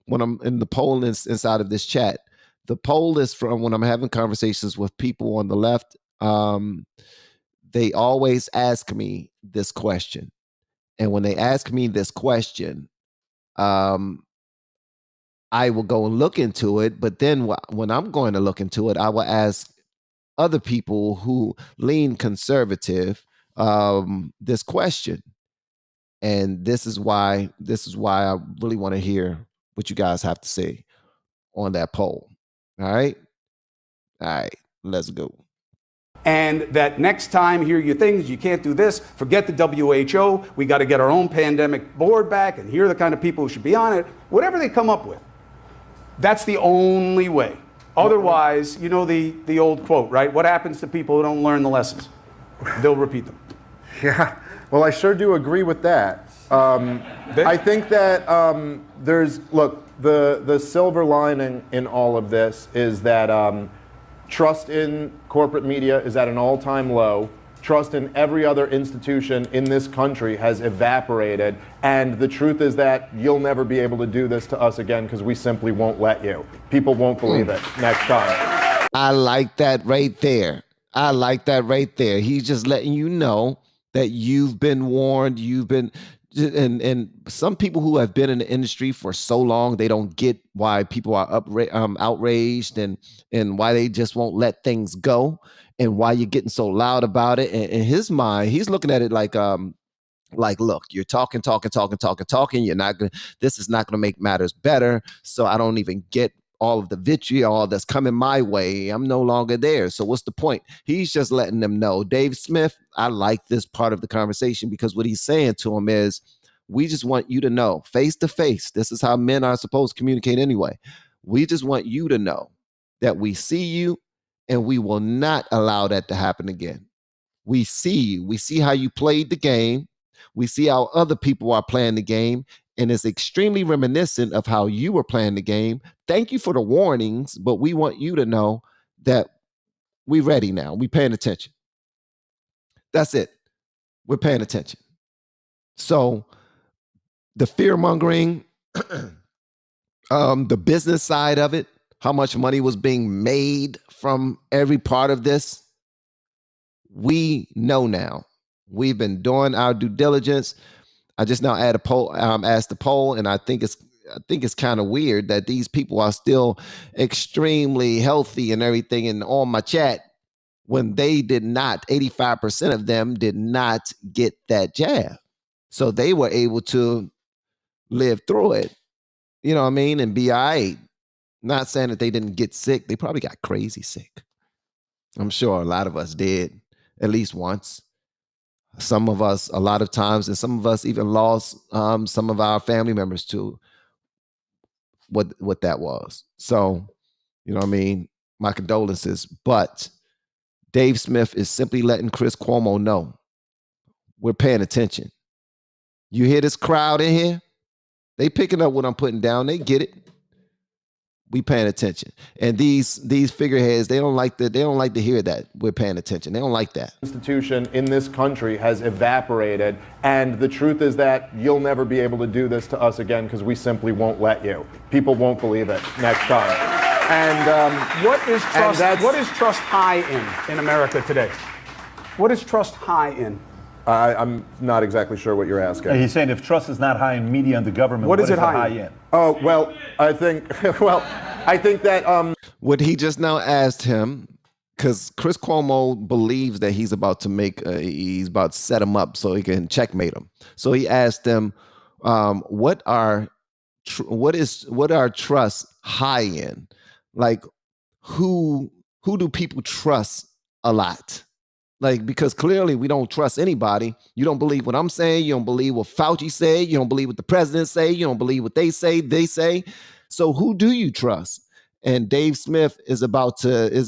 when I'm in the poll inside of this chat. The poll is from when I'm having conversations with people on the left. They always ask me this question. And when they ask me this question, I will go and look into it. But then when I'm going to look into it, I will ask other people who lean conservative this question. And this is why I really want to hear what you guys have to say on that poll. All right, let's go. And that next time, here are your things, you can't do this, forget the WHO, we got to get our own pandemic board back, and here are the kind of people who should be on it, whatever they come up with. That's the only way. Otherwise, you know the old quote, right? What happens to people who don't learn the lessons? They'll repeat them. Yeah, well, I sure do agree with that. I think that the silver lining in all of this is that trust in corporate media is at an all-time low. Trust in every other institution in this country has evaporated. And the truth is that you'll never be able to do this to us again because we simply won't let you. People won't believe it next time. I like that right there. I like that right there. He's just letting you know that you've been warned. You've been, and some people who have been in the industry for so long, they don't get why people are outraged and why they just won't let things go and why you're getting so loud about it. And in his mind, he's looking at it like, look, you're talking. You're not gonna. This is not gonna make matters better. So I don't even get all of the vitriol that's coming my way. I'm no longer there. So what's the point? He's just letting them know. Dave Smith, I like this part of the conversation because what he's saying to him is, we just want you to know, face to face. This is how men are supposed to communicate anyway. We just want you to know that we see you and we will not allow that to happen again. We see you. We see how you played the game. We see how other people are playing the game. And it's extremely reminiscent of how you were playing the game. Thank you for the warnings, but we want you to know that we're ready now. We're paying attention. That's it. We're paying attention. So the fear-mongering, the business side of it, how much money was being made from every part of this, we know now. We've been doing our due diligence. I just now asked the poll, and I think it's kind of weird that these people are still extremely healthy and everything. And on my chat, when they did not, 85% of them did not get that jab, so they were able to live through it. You know what I mean? And be all right. Not saying that they didn't get sick. They probably got crazy sick. I'm sure a lot of us did at least once. Some of us a lot of times, and some of us even lost some of our family members to what that was. So, you know what I mean? My condolences. But Dave Smith is simply letting Chris Cuomo know we're paying attention. You hear this crowd in here? They picking up what I'm putting down. They get it. We paying attention. And these figureheads, they don't like to hear that we're paying attention. They don't like that. Institution in this country has evaporated, and the truth is that you'll never be able to do this to us again because we simply won't let you. People won't believe it next time. And what is trust high in America today? What is trust high in? I'm not exactly sure what you're asking. He's saying if trust is not high in media and the government, what is it high in? Oh, well, I think that what he just now asked him, because Chris Cuomo believes that he's about to set him up so he can checkmate him. So he asked him, what are trust high in? Like, who do people trust a lot? Like, because clearly we don't trust anybody. You don't believe what I'm saying. You don't believe what Fauci say. You don't believe what the president say. You don't believe what they say. So who do you trust? And Dave Smith is about to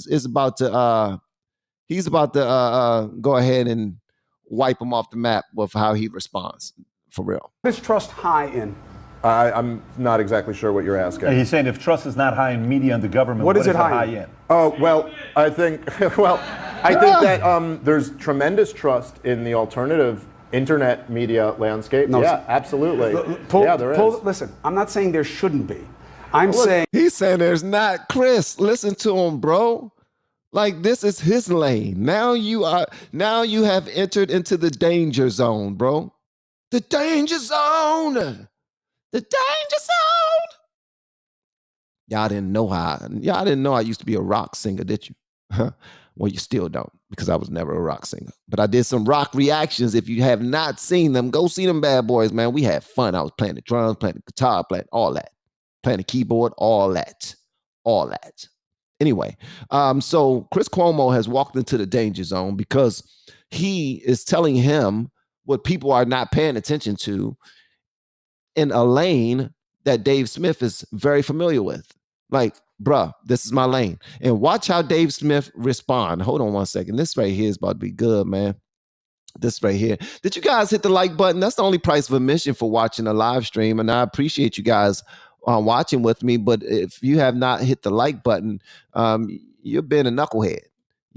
go ahead and wipe him off the map with how he responds, for real. What is trust high in? I'm not exactly sure what you're asking. He's saying if trust is not high in media and the government, what is it high in? Oh, well, I think that there's tremendous trust in the alternative internet media landscape. No, yeah, absolutely. There is. Listen, I'm not saying there shouldn't be. Saying he's saying there's not. Chris, listen to him, bro. Like, this is his lane. Now you have entered into the danger zone, bro. The danger zone. The danger zone. Y'all didn't know I used to be a rock singer, did you? Well, you still don't, because I was never a rock singer. But I did some rock reactions. If you have not seen them, go see them bad boys, man. We had fun. I was playing the drums, playing the guitar, playing all that. Playing the keyboard, all that. Anyway, so Chris Cuomo has walked into the danger zone because he is telling him what people are not paying attention to in a lane that Dave Smith is very familiar with. Like, bruh, this is my lane. And watch how Dave Smith respond. Hold on one second. This right here is about to be good, man. This right here. Did you guys hit the like button? That's the only price of admission for watching a live stream. And I appreciate you guys watching with me. But if you have not hit the like button, you've been a knucklehead.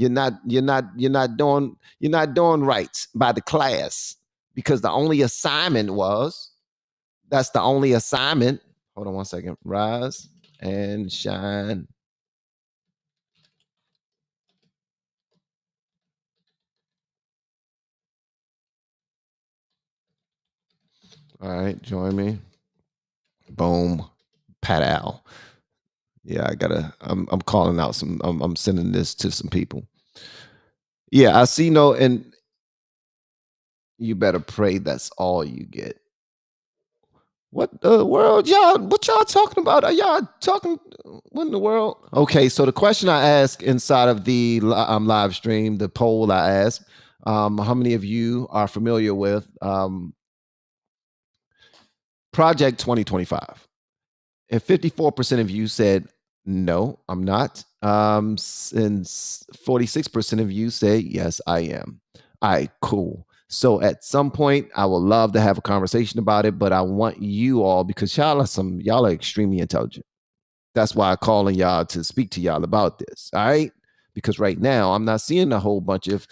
You're not doing right by the class, because the only assignment was, that's the only assignment. Hold on one second. Rise and shine. All right, join me. Boom. Pat Al. Yeah, I'm calling out I'm sending this to some people. Yeah, I see and you better pray that's all you get. What the world, y'all? What y'all talking about? Are y'all talking? What in the world? Okay, so the question I asked inside of the live stream, the poll I asked, how many of you are familiar with Project 2025? And 54% of you said, no, I'm not. And 46% of you say, yes, I am. All right, cool. So at some point, I would love to have a conversation about it, but I want you all, because y'all are extremely intelligent. That's why I'm calling y'all to speak to y'all about this. All right. Because right now I'm not seeing a whole bunch of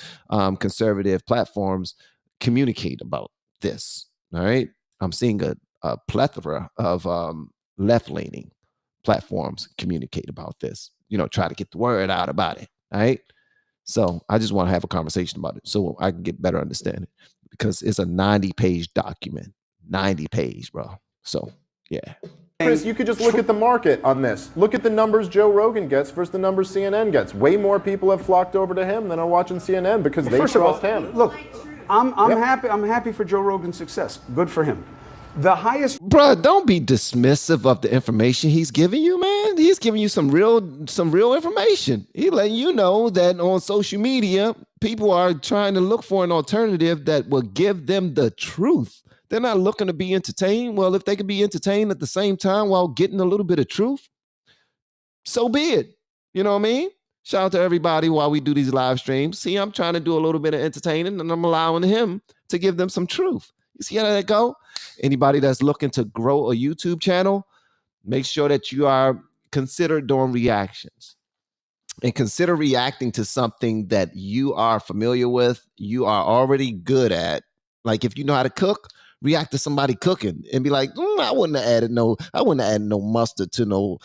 conservative platforms communicate about this. All right. I'm seeing a plethora of left-leaning platforms communicate about this, try to get the word out about it. All right. So I just want to have a conversation about it so I can get better understanding, because it's a 90-page document, 90-page, bro. So yeah. Chris, you could just look at the market on this. Look at the numbers Joe Rogan gets versus the numbers CNN gets. Way more people have flocked over to him than are watching CNN because they trust him. Look, I'm happy. I'm happy for Joe Rogan's success. Good for him. The highest, bruh, don't be dismissive of the information he's giving you, man. He's giving you some real information. He's letting you know that on social media, people are trying to look for an alternative that will give them the truth. They're not looking to be entertained. Well, if they can be entertained at the same time while getting a little bit of truth, so be it. You know what I mean? Shout out to everybody while we do these live streams. See, I'm trying to do a little bit of entertaining, and I'm allowing him to give them some truth. You see how that go? Anybody that's looking to grow a YouTube channel, make sure that you are consider doing reactions, and consider reacting to something that you are familiar with, you are already good at. Like if you know how to cook, react to somebody cooking and be like, I wouldn't have added no mustard to no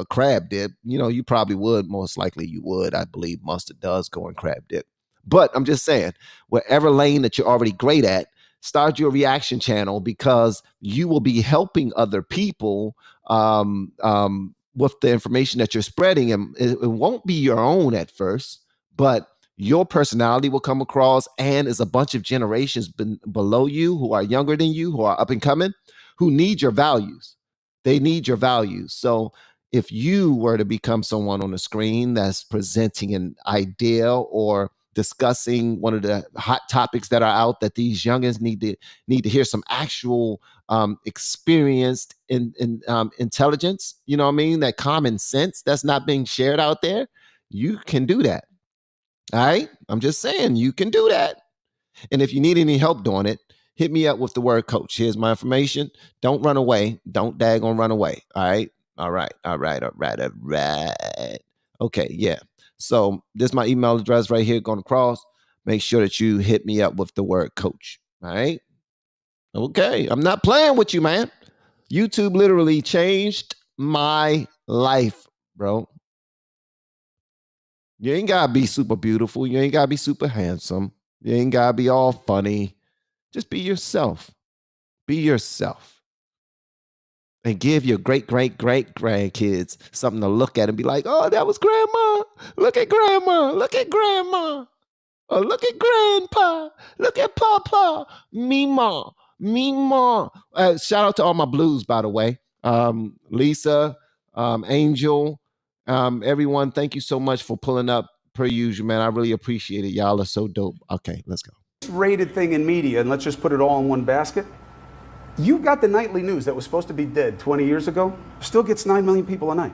crab dip. You probably would. Most likely you would. I believe mustard does go in crab dip. But I'm just saying, whatever lane that you're already great at, start your reaction channel, because you will be helping other people with the information that you're spreading. And it won't be your own at first, but your personality will come across, and is a bunch of generations below you who are younger than you, who are up and coming, who need your values. They need your values. So if you were to become someone on the screen that's presenting an idea or discussing one of the hot topics that are out that these youngins need to hear some actual experienced intelligence, you know what I mean? That common sense that's not being shared out there, you can do that. All right. I'm just saying you can do that. And if you need any help doing it, hit me up with the word coach. Here's my information. Don't run away. Don't daggone run away. All right. All right. All right. All right. All right. Okay. Yeah. So this is my email address right here going across. Make sure that you hit me up with the word coach. All right. Okay. I'm not playing with you, man. YouTube literally changed my life, bro. You ain't got to be super beautiful. You ain't got to be super handsome. You ain't got to be all funny. Just be yourself. Be yourself. And give your great-great-great-grandkids something to look at and be like, oh, that was grandma. Look at grandma. Look at grandma. Oh, look at grandpa. Look at papa. Mima. Mima. Shout out to all my blues, by the way. Lisa, Angel, everyone, thank you so much for pulling up per usual, man. I really appreciate it. Y'all are so dope. Okay, let's go. Rated thing in media, and let's just put it all in one basket. You got the nightly news that was supposed to be dead 20 years ago, still gets 9 million people a night.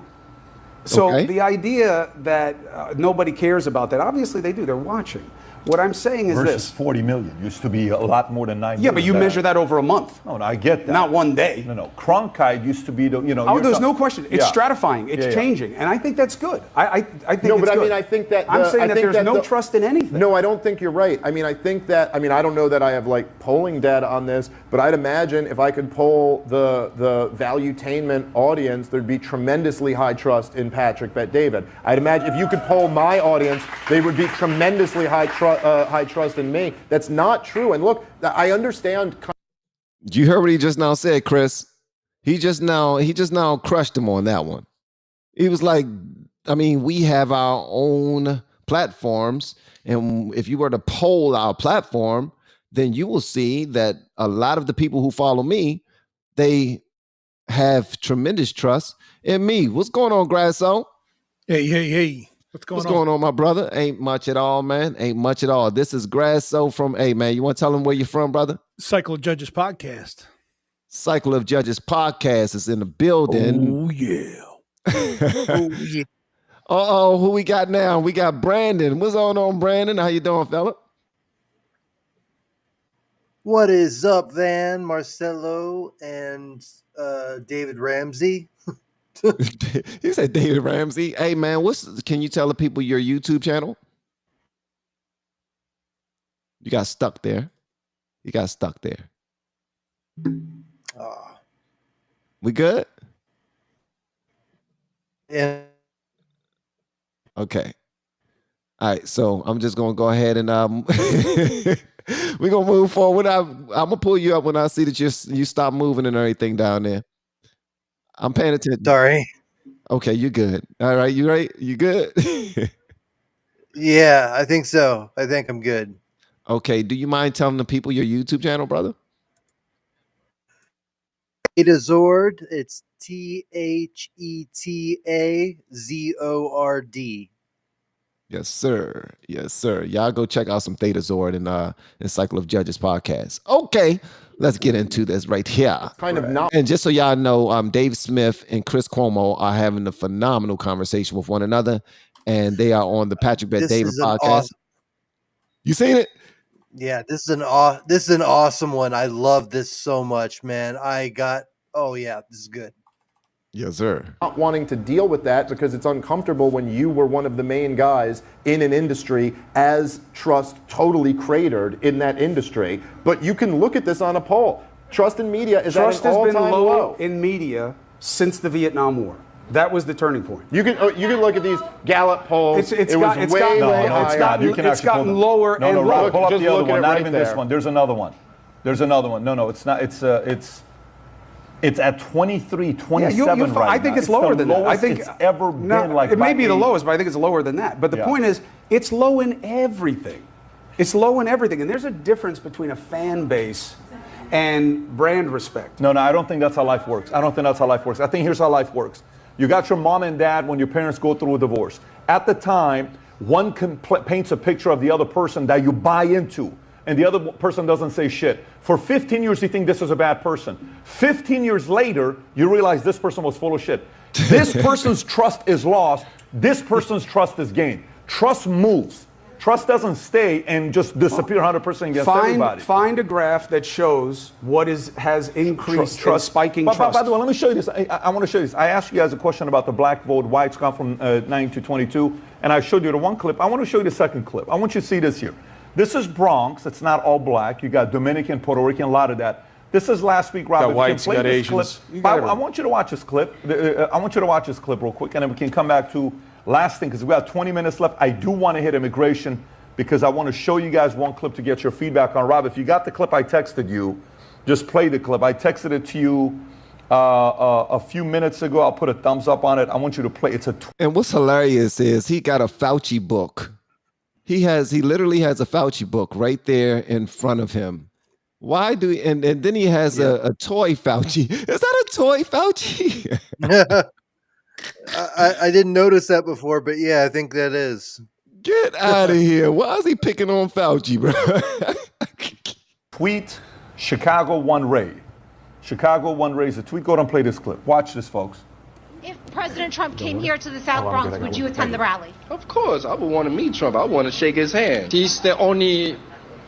So the idea that nobody cares about that, obviously they do, they're watching. What I'm saying is versus this. 40 million. Used to be a lot more than 9 Yeah, but you measure that over a month. No, I get that. Not one day. No. Cronkite used to be the, Oh, there's no question. It's stratifying. It's changing. And I think that's good. I think no, it's but good. I mean, I think that I'm saying that there's no trust in anything. No, I don't think you're right. I mean, I think that, I don't know that I have like polling data on this, but I'd imagine if I could poll the valuetainment audience, there'd be tremendously high trust in Patrick Bet David. I'd imagine if you could poll my audience, they would be tremendously high trust in me. That's not true. And look, I understand. You heard what he just now said, Chris. He just now crushed him on that one. He was like, I mean, we have our own platforms, and if you were to poll our platform, then you will see that a lot of the people who follow me, they have tremendous trust in me. What's going on, Grasso? Hey. What's going on, my brother? Ain't much at all, man. Ain't much at all. This is Grasso from, hey, man, you want to tell them where you're from, brother? Cycle of Judges podcast. Cycle of Judges podcast is in the building. Oh, yeah. Oh, yeah. Uh-oh, who we got now? We got Brandon. What's going on, Brandon? How you doing, fella? What is up, Van, Marcelo, and David Ramsey? He said David Ramsey. Hey, man, can you tell the people your YouTube channel? You got stuck there. We good? Yeah. Okay. All right, so I'm just gonna go ahead and we're gonna move forward. I'm gonna pull you up when I see that you stop moving and everything down there. I'm paying attention. Sorry. Okay, you're good. All right, you right? You good? Yeah, I think so. I think I'm good. Okay, do you mind telling the people your YouTube channel, brother? Thetatazord. It's THETAZORD. Yes, sir. Yes, sir. Y'all go check out some Thetatazord and Cycle of Judges podcast. Okay, let's get into this right here. Kind of not. And just so y'all know, Dave Smith and Chris Cuomo are having a phenomenal conversation with one another, and they are on the Patrick Bet David podcast. Awesome. You seen it? Yeah, this is an awesome one. I love this so much, man. Oh yeah, this is good. Yes, sir. Not wanting to deal with that because it's uncomfortable when you were one of the main guys in an industry as trust totally cratered in that industry. But you can look at this on a poll. Trust in media is at an all-time low in media since the Vietnam War. That was the turning point. You can look at these Gallup polls. It's gotten lower and lower. Pull up the other one. Not right even there. this one. There's another one. No, it's not. It's at 23, 27 right I think now. it's lower than that. I think it's ever been like it may be the lowest, but I think it's lower than that. But the point is, it's low in everything. It's low in everything, and there's a difference between a fan base and brand respect. No, I don't think that's how life works. I think here's how life works. You got your mom and dad when your parents go through a divorce. At the time, one paints a picture of the other person that you buy into, and the other person doesn't say shit. For 15 years, you think this is a bad person. 15 years later, you realize this person was full of shit. This person's trust is lost. This person's trust is gained. Trust moves. Trust doesn't stay and just disappear 100% against everybody. Find a graph that shows what has increased trust, spiking trust. By the way, let me show you this. I want to show you this. I asked you guys a question about the black vote, why it's gone from 9 to 22, and I showed you the one clip. I want to show you the second clip. I want you to see this here. This is Bronx. It's not all black. You got Dominican, Puerto Rican, a lot of that. This is last week, Rob. Got whites, got Asians. I want you to watch this clip. I want you to watch this clip real quick, and then we can come back to last thing, because we got 20 minutes left. I do want to hit immigration because I want to show you guys one clip to get your feedback on. Rob, if you got the clip I texted you, just play the clip. I texted it to you a few minutes ago. I'll put a thumbs up on it. I want you to play. And what's hilarious is he got a Fauci book. He literally has a Fauci book right there in front of him. Why do and then he has a toy Fauci. Is that a toy Fauci? I didn't notice that before, but yeah, I think that is. Get out of here. Why is he picking on Fauci, bro? Tweet Chicago One Ray. Chicago One Ray is a tweet. Go ahead and play this clip. Watch this, folks. If President Trump came here to the South Bronx, would you attend the rally? Of course, I would want to meet Trump. I want to shake his hand. He's the only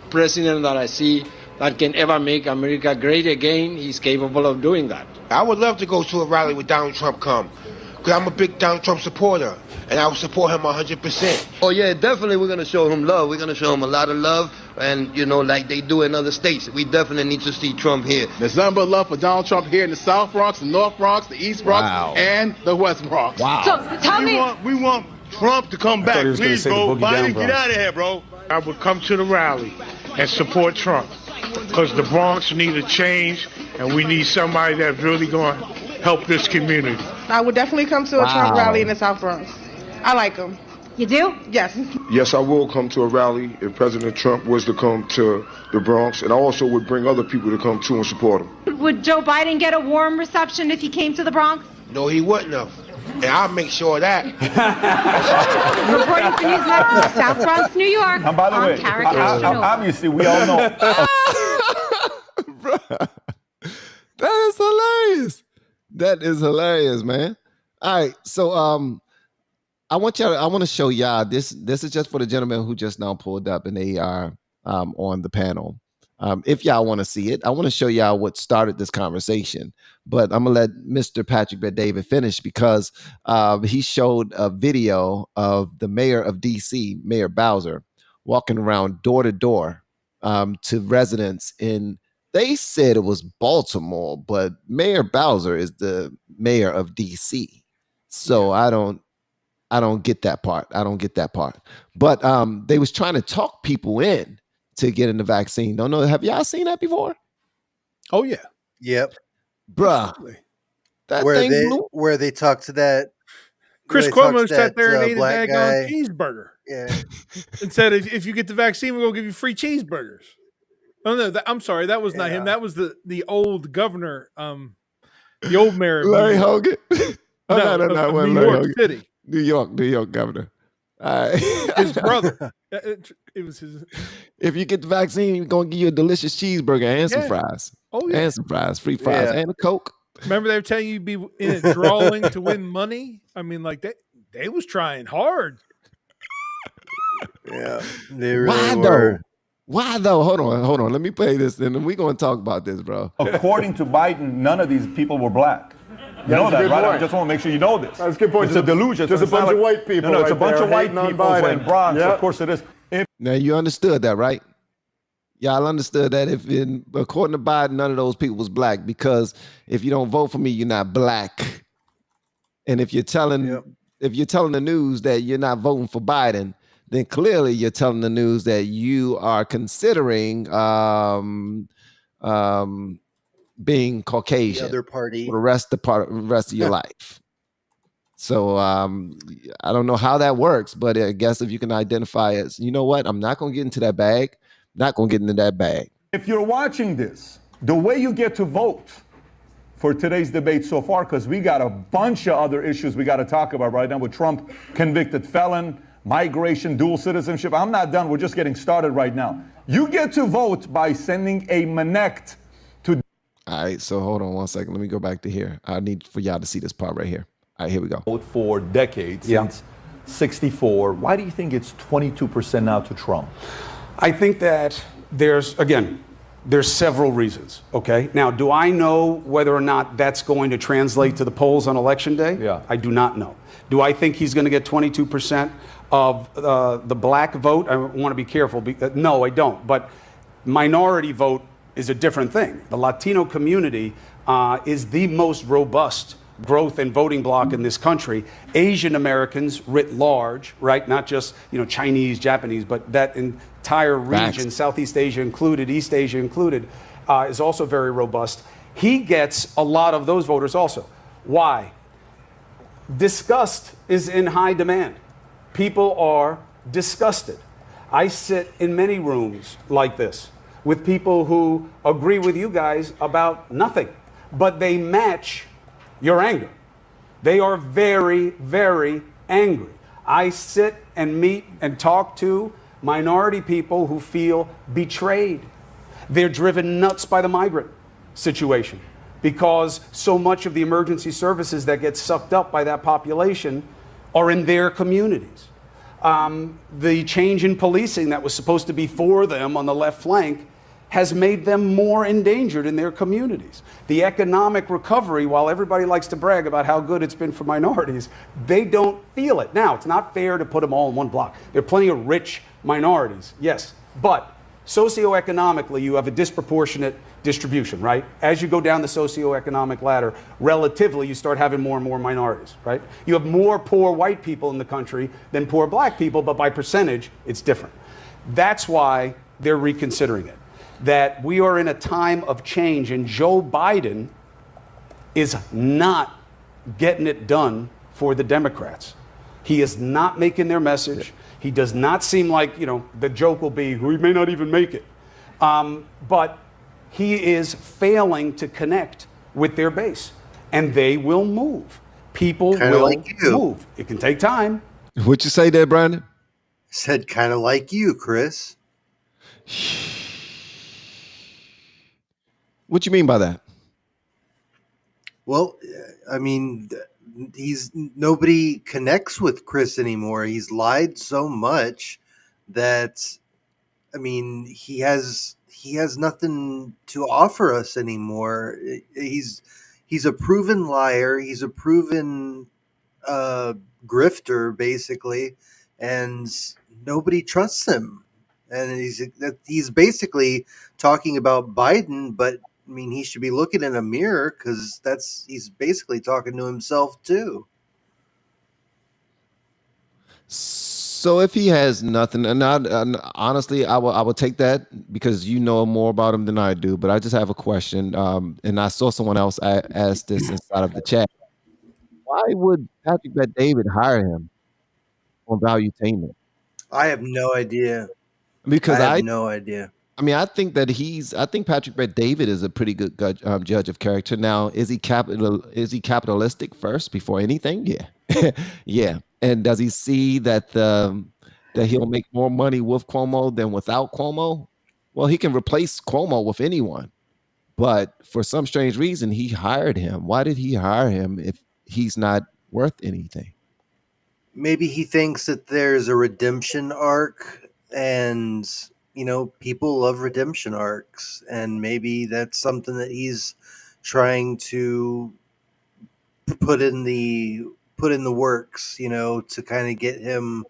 president that I see that can ever make America great again. He's capable of doing that. I would love to go to a rally with Donald Trump come, because I'm a big Donald Trump supporter, and I would support him 100%. Oh yeah, definitely we're going to show him love. We're going to show him a lot of love, and you know, like they do in other states. We definitely need to see Trump here. There's nothing but love for Donald Trump here in the South Bronx, the North Bronx, the East Bronx, and the West Bronx. Wow. So tell me. We want Trump to come back. Please, bro. Biden, get out of here, bro. I would come to the rally and support Trump, because the Bronx need a change, and we need somebody that's really going to help this community. I would definitely come to a Trump rally in the South Bronx. I like him. You do? Yes. Yes, I will come to a rally if President Trump was to come to the Bronx, and I also would bring other people to come too and support him. Would Joe Biden get a warm reception if he came to the Bronx? No, he wouldn't have. And I'll make sure of that. Reporting for Newsnet from the South Bronx, New York. And by the way, obviously we all know. Bruh, that is hilarious. That is hilarious, man. All right, so I want to show y'all this. This is just for the gentlemen who just now pulled up and they are on the panel. If y'all want to see it, I want to show y'all what started this conversation. But I'm gonna let Mr. Patrick Bet-David finish because he showed a video of the mayor of DC, Mayor Bowser, walking around door to door to residents in. They said it was Baltimore, but Mayor Bowser is the mayor of DC. So I don't get that part. I don't get that part. But they was trying to talk people in to getting the vaccine. Don't know. Have y'all seen that before? Oh yeah. Yep. Bruh. That thing blew. Where they talked to that Chris Cuomo sat there and ate a black daggone guy. cheeseburger. Yeah. And said, if you get the vaccine, we're going to give you free cheeseburgers. Oh, no, I'm sorry. That was not him. That was the old governor, the old mayor. Larry Hogan? No, New York City. New York governor. His brother. It was his. If you get the vaccine, we're going to give you a delicious cheeseburger and some fries. Oh, yeah. And some fries, free fries, and a Coke. Remember they were telling you to be in it drawing to win money? I mean, like they was trying hard. Yeah, they really were. Why though? Hold on. Let me play this, and then we're going to talk about this, bro. According to Biden, none of these people were black. You know that, right? I just want to make sure you know this. That's a good point. It's a delusion. There's a bunch of white people. No, it's a bunch of white people in Bronx. Of course it is. Now you understood that, right? Y'all understood that according to Biden, none of those people was black, because if you don't vote for me, you're not black. And if you're telling the news that you're not voting for Biden, then clearly you're telling the news that you are considering being Caucasian, the other party, for the rest of your life. So I don't know how that works, but I guess if you can identify as, you know what, I'm not going to get into that bag. Not going to get into that bag. If you're watching this, the way you get to vote for today's debate so far, because we got a bunch of other issues we got to talk about right now with Trump, convicted felon, migration, dual citizenship. I'm not done. We're just getting started right now. You get to vote by sending a Manect to. All right, so hold on one second. Let me go back to here. I need for y'all to see this part right here. All right, here we go. Vote for decades, since 64. Why do you think it's 22% now to Trump? I think that there's several reasons, okay? Now, do I know whether or not that's going to translate to the polls on Election Day? Yeah. I do not know. Do I think he's going to get 22% of the black vote? I want to be careful. No, I don't. But minority vote is a different thing. The Latino community is the most robust growth and voting bloc in this country. Asian Americans writ large, right? Not just, Chinese, Japanese, but that entire region, Southeast Asia included, East Asia included, is also very robust. He gets a lot of those voters also. Why? Disgust is in high demand. People are disgusted. I sit in many rooms like this with people who agree with you guys about nothing, but they match your anger. They are very, very angry. I sit and meet and talk to minority people who feel betrayed. They're driven nuts by the migrant situation because so much of the emergency services that get sucked up by that population are in their communities. The change in policing that was supposed to be for them on the left flank has made them more endangered in their communities. The economic recovery, while everybody likes to brag about how good it's been for minorities, they don't feel it. Now, it's not fair to put them all in one block. There are plenty of rich minorities, yes, but socioeconomically, you have a disproportionate distribution, right? As you go down the socioeconomic ladder, relatively, you start having more and more minorities, right? You have more poor white people in the country than poor black people, but by percentage, it's different. That's why they're reconsidering it. That we are in a time of change, and Joe Biden is not getting it done for the Democrats. He is not making their message. He does not seem like, the joke will be, we may not even make it. But he is failing to connect with their base, and they will move. People Kinda will like you. move. It can take time. What'd you say there, Brandon? Said kind of like you, Chris. What you mean by that? Well, I mean, nobody connects with Chris anymore. He's lied so much that, I mean, he has nothing to offer us anymore. He's a proven liar. He's a proven grifter, basically, and nobody trusts him. And he's basically talking about Biden, but I mean, he should be looking in a mirror because he's basically talking to himself too. So if he has nothing, and honestly, I will take that because you know more about him than I do. But I just have a question, and I saw someone else ask this inside of the chat. Why would Patrick Bet-David hire him on Valuetainment? I have no idea. Because I have no idea. I mean, I think Patrick Bet-David is a pretty good judge of character. Now, is he capitalistic first before anything? Yeah, yeah. And does he see that that he'll make more money with Cuomo than without Cuomo? Well, he can replace Cuomo with anyone, but for some strange reason, he hired him. Why did he hire him if he's not worth anything? Maybe he thinks that there's a redemption arc, and people love redemption arcs, and maybe that's something that he's trying to put in the works, to kind of get him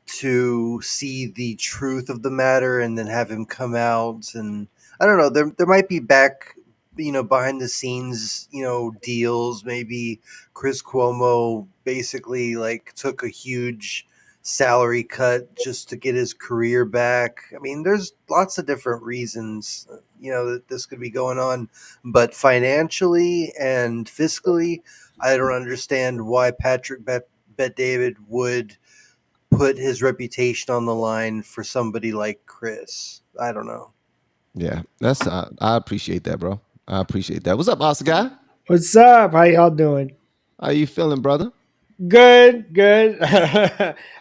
to see the truth of the matter, and then have him come out. And I don't know, there might be behind the scenes, deals. Maybe Chris Cuomo basically took a huge salary cut just to get his career back. I mean, there's lots of different reasons, that this could be going on, but financially and fiscally, I don't understand why Patrick Bet-David would put his reputation on the line for somebody like Chris. I don't know. Yeah, that's I appreciate that, bro. I appreciate that. What's up, Oscar guy? What's up? How y'all doing? How you feeling, brother? Good.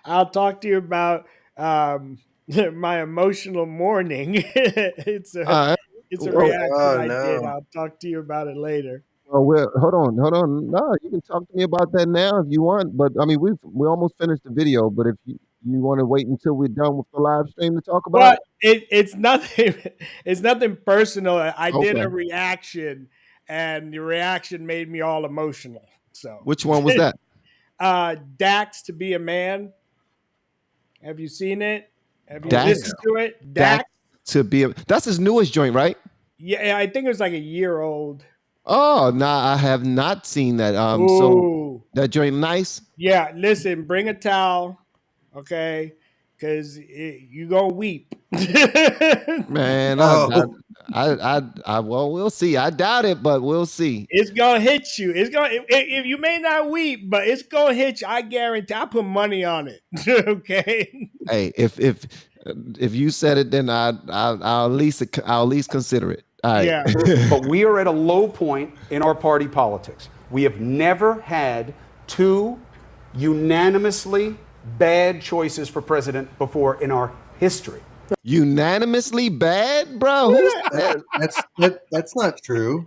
I'll talk to you about my emotional mourning. It's a reaction I did. I'll talk to you about it later. Oh, hold on. No, you can talk to me about that now if you want. But I mean, we almost finished the video. But if you want to wait until we're done with the live stream to talk about it, it's nothing. It's nothing personal. I did a reaction, and the reaction made me all emotional. So, which one was that? Dax to Be a Man. Have you seen it? Have you Dax? listened to it? Dax to Be a. That's his newest joint, right? Yeah, I think it was like a year old. Oh, no, I have not seen that. So that joint nice? Yeah, listen, bring a towel, okay? Because you gonna weep. Man, well, we'll see. I doubt it, but we'll see. It's gonna hit you. It's gonna. If you may not weep, but it's gonna hit you. I guarantee. I put money on it. Okay. Hey, if you said it, then I'll at least consider it. All right. Yeah. But we are at a low point in our party politics. We have never had two unanimously bad choices for president before in our history. Unanimously bad, bro? That's not true.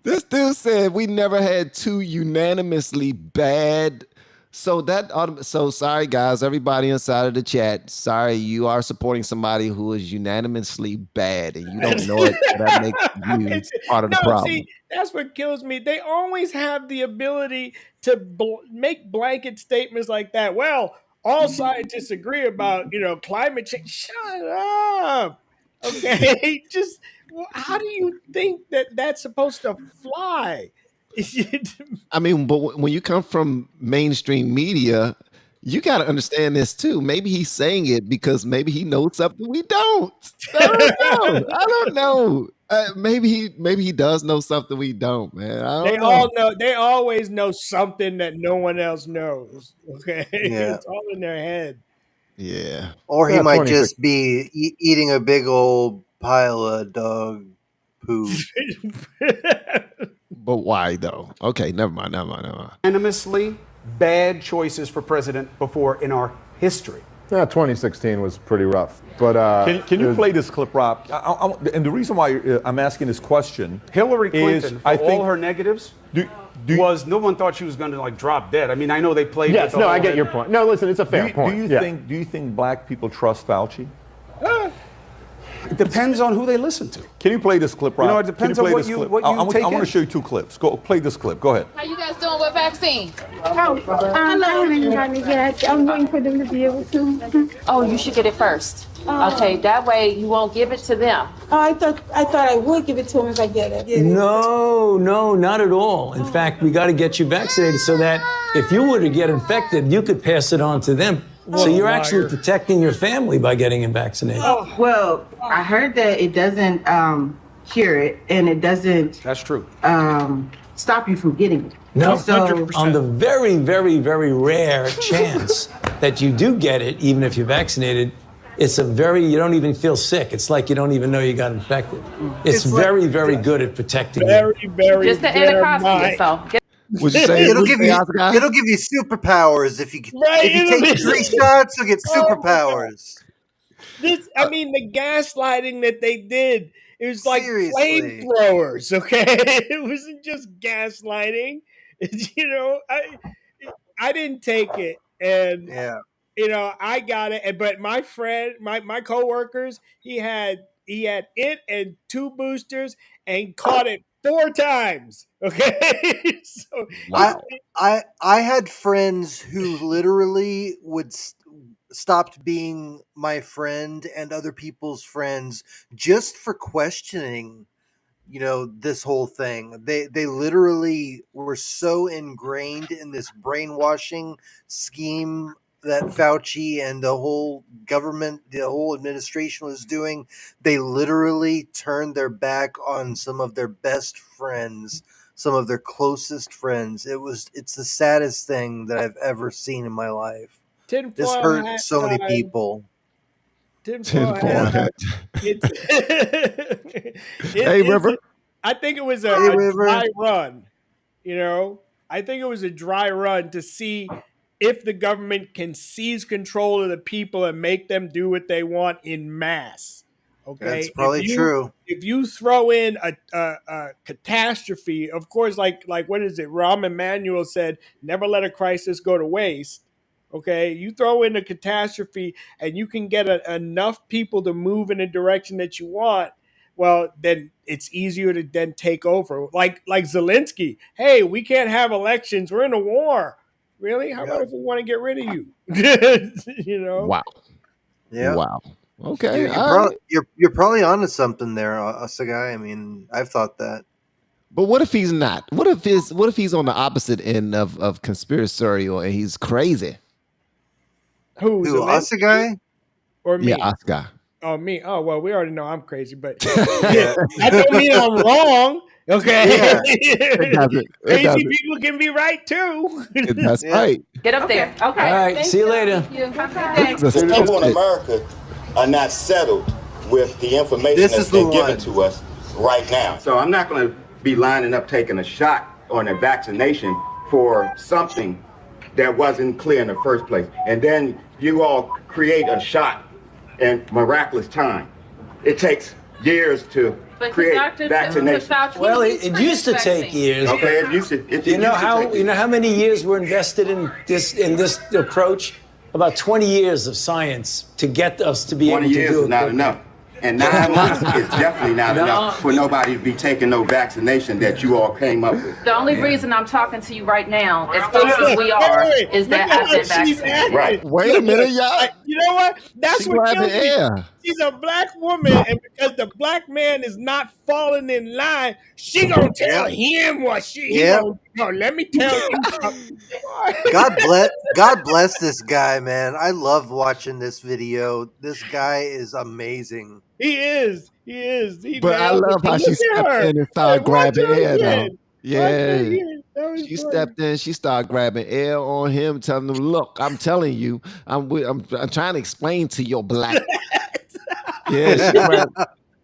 This dude said we never had two unanimously bad. So so sorry guys, everybody inside of the chat. Sorry, you are supporting somebody who is unanimously bad, and you don't know it. So that makes you part of the problem. See, that's what kills me. They always have the ability to make blanket statements like that. Well, all scientists agree about climate change. Shut up. Okay, just how do you think that that's supposed to fly? I mean, but when you come from mainstream media, you got to understand this too. Maybe he's saying it because maybe he knows something we don't. I don't know. I don't know. Maybe he does know something we don't, man. I don't know. All know. They always know something that no one else knows. Okay, Yeah. It's all in their head. Yeah. Or he might just be eating a big old pile of dog poo. But why though? Okay, never mind. Unanimously bad choices for president before in our history. Yeah, 2016 was pretty rough. But can you play this clip, Rob? And the reason why I'm asking this question, Hillary Clinton, is, for all her negatives, no one thought she was going to drop dead. I mean, I know they played. Yes, no, I get your point. No, listen, it's a fair point. Do you think black people trust Fauci? It depends on who they listen to. Can you play this clip, Rob? It depends on what you take I want to show you two clips. Go play this clip. Go ahead. How you guys doing with vaccine? I haven't gotten it yet. I'm waiting for them to be able to. Oh, you should get it first. Okay, that way you won't give it to them. Oh, I thought I would give it to them if I get it. No, not at all. In fact, we got to get you vaccinated so that if you were to get infected, you could pass it on to them. So you're actually protecting your family by getting him vaccinated. Oh, well, I heard that it doesn't cure it, and it doesn't. That's true. Stop you from getting it. No, so, on the very, very, very rare chance that you do get it, even if you're vaccinated, it's you don't even feel sick. It's like you don't even know you got infected. It's very, very good at protecting you. Very, very just the anticospia. So. Would you say it'll give you superpowers if you take 3 shots, you'll get superpowers. I mean, the gaslighting that they did, it was like flamethrowers. Okay, it wasn't just gaslighting. I didn't take it, and I got it. But my friend, my coworkers, he had it and 2 boosters and caught it 4 times. Okay. So I had friends who literally would stopped being my friend and other people's friends just for questioning this whole thing. They literally were so ingrained in this brainwashing scheme that Fauci and the whole government, the whole administration was doing. They literally turned their back on some of their best friends, some of their closest friends. It's the saddest thing that I've ever seen in my life. This hurt so many people. Hey, River. I think it was a dry run. I think it was a dry run to see if the government can seize control of the people and make them do what they want in mass. Okay, that's probably true. If you throw in a catastrophe, of course, like what is it? Rahm Emanuel said, "Never let a crisis go to waste." Okay, you throw in a catastrophe and you can get enough people to move in a direction that you want. Well, then it's easier to then take over. Like Zelensky, hey, we can't have elections. We're in a war. Really? How about if we want to get rid of you? Wow. Yeah. Wow. Okay. You're probably onto something there, Asagai. I mean, I've thought that. But what if he's not? What if he's on the opposite end of conspiratorial and he's crazy? Who Asagai? Or me? Yeah, Asagai. Oh, me. Oh, well, we already know I'm crazy, but that don't mean I'm wrong. Okay. Yeah. Crazy people can be right too. That's right. Get up there. Okay. All right. See you later. The people in America are not settled with the information that's been given to us right now. So I'm not going to be lining up taking a shot on a vaccination for something that wasn't clear in the first place. And then you all create a shot in miraculous time. It takes years to create vaccination. Well, it used to take years. Okay, it used to. You know how many years were invested in this approach? About 20 years of science to get us to be able to do it. 20 years is not enough. And 9 months is definitely not enough for nobody to be taking no vaccination that you all came up with. The only reason I'm talking to you right now, as close as we are, is that I've been vaccinated. Right. Wait a minute, y'all. You know what? That's She what grabbing kills me. air. She's a black woman, and because the black man is not falling in line, she gonna tell him what he gonna, let me tell you something. God bless this guy, man. I love watching this video. This guy is amazing. He is. He But I love how she stepped in and started grabbing air, though. Yeah. She stepped in, she started grabbing air on him, telling him, look, I'm telling you, I'm trying to explain to your black.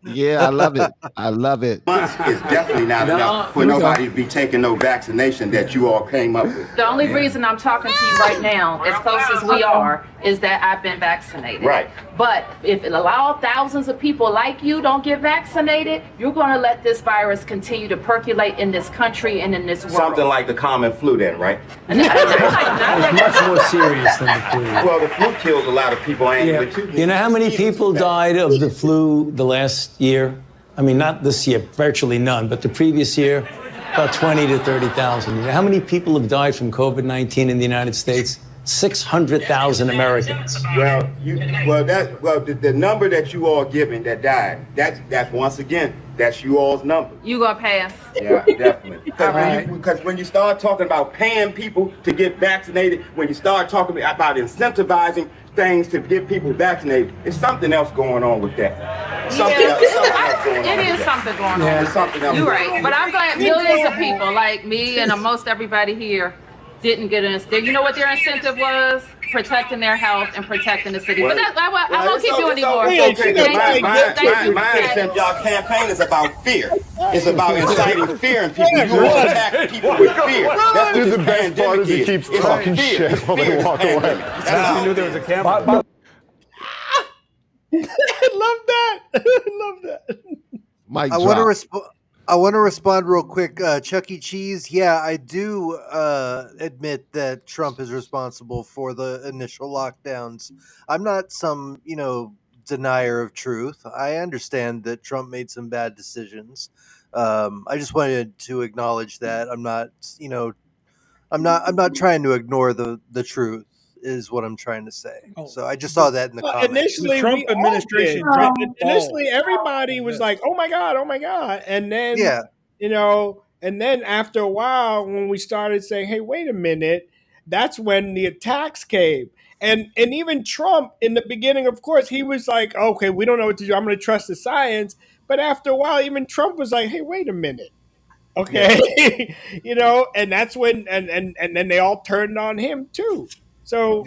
Yeah, I love it. I love it. Months is definitely not enough for nobody to be taking no vaccination that you all came up with. The only reason I'm talking to you right now, as close as we are, is that I've been vaccinated. Right. But if it allows thousands of people like you don't get vaccinated, you're going to let this virus continue to percolate in this country and in this world. Something like the common flu then, right? It's much more serious than the flu. Well, the flu kills a lot of people annually, too. You know how many people died of the flu the last year? I mean, not this year, virtually none, but the previous year, about 20 to 30,000. You know how many people have died from COVID-19 in the United States? 600,000 Americans. Well, the number that you all given that died, that's once again, that's you all's number. You gonna pass? Yeah, definitely. Because when you start talking about paying people to get vaccinated, when you start talking about incentivizing things to get people vaccinated, it's something else going on with that. Something else going on. It is something going on. There's something else. You're right. But I'm glad millions of people like me and most everybody here didn't get an incentive. You know what their incentive was? Protecting their health and protecting the city. But I won't keep you anymore. My incentive, y'all campaign is about fear. It's about inciting fear in people. You will attack people with fear. That's what the best part is he keeps talking shit while they walk away. That's how you knew there was a campaign. I love that. I love that. Mike, I want to respond real quick. Chuck E. Cheese, yeah, I do admit that Trump is responsible for the initial lockdowns. I'm not some, denier of truth. I understand that Trump made some bad decisions. I just wanted to acknowledge that. I'm not trying to ignore the truth. Is what I'm trying to say. So I just saw that in the comments. Initially, the Trump administration. Initially, everybody was like, "Oh my god!" And then, and then after a while, when we started saying, "Hey, wait a minute," that's when the attacks came. And even Trump, in the beginning, of course, he was like, "Okay, we don't know what to do. I'm going to trust the science." But after a while, even Trump was like, "Hey, wait a minute." Okay, and that's when, and then they all turned on him too. So,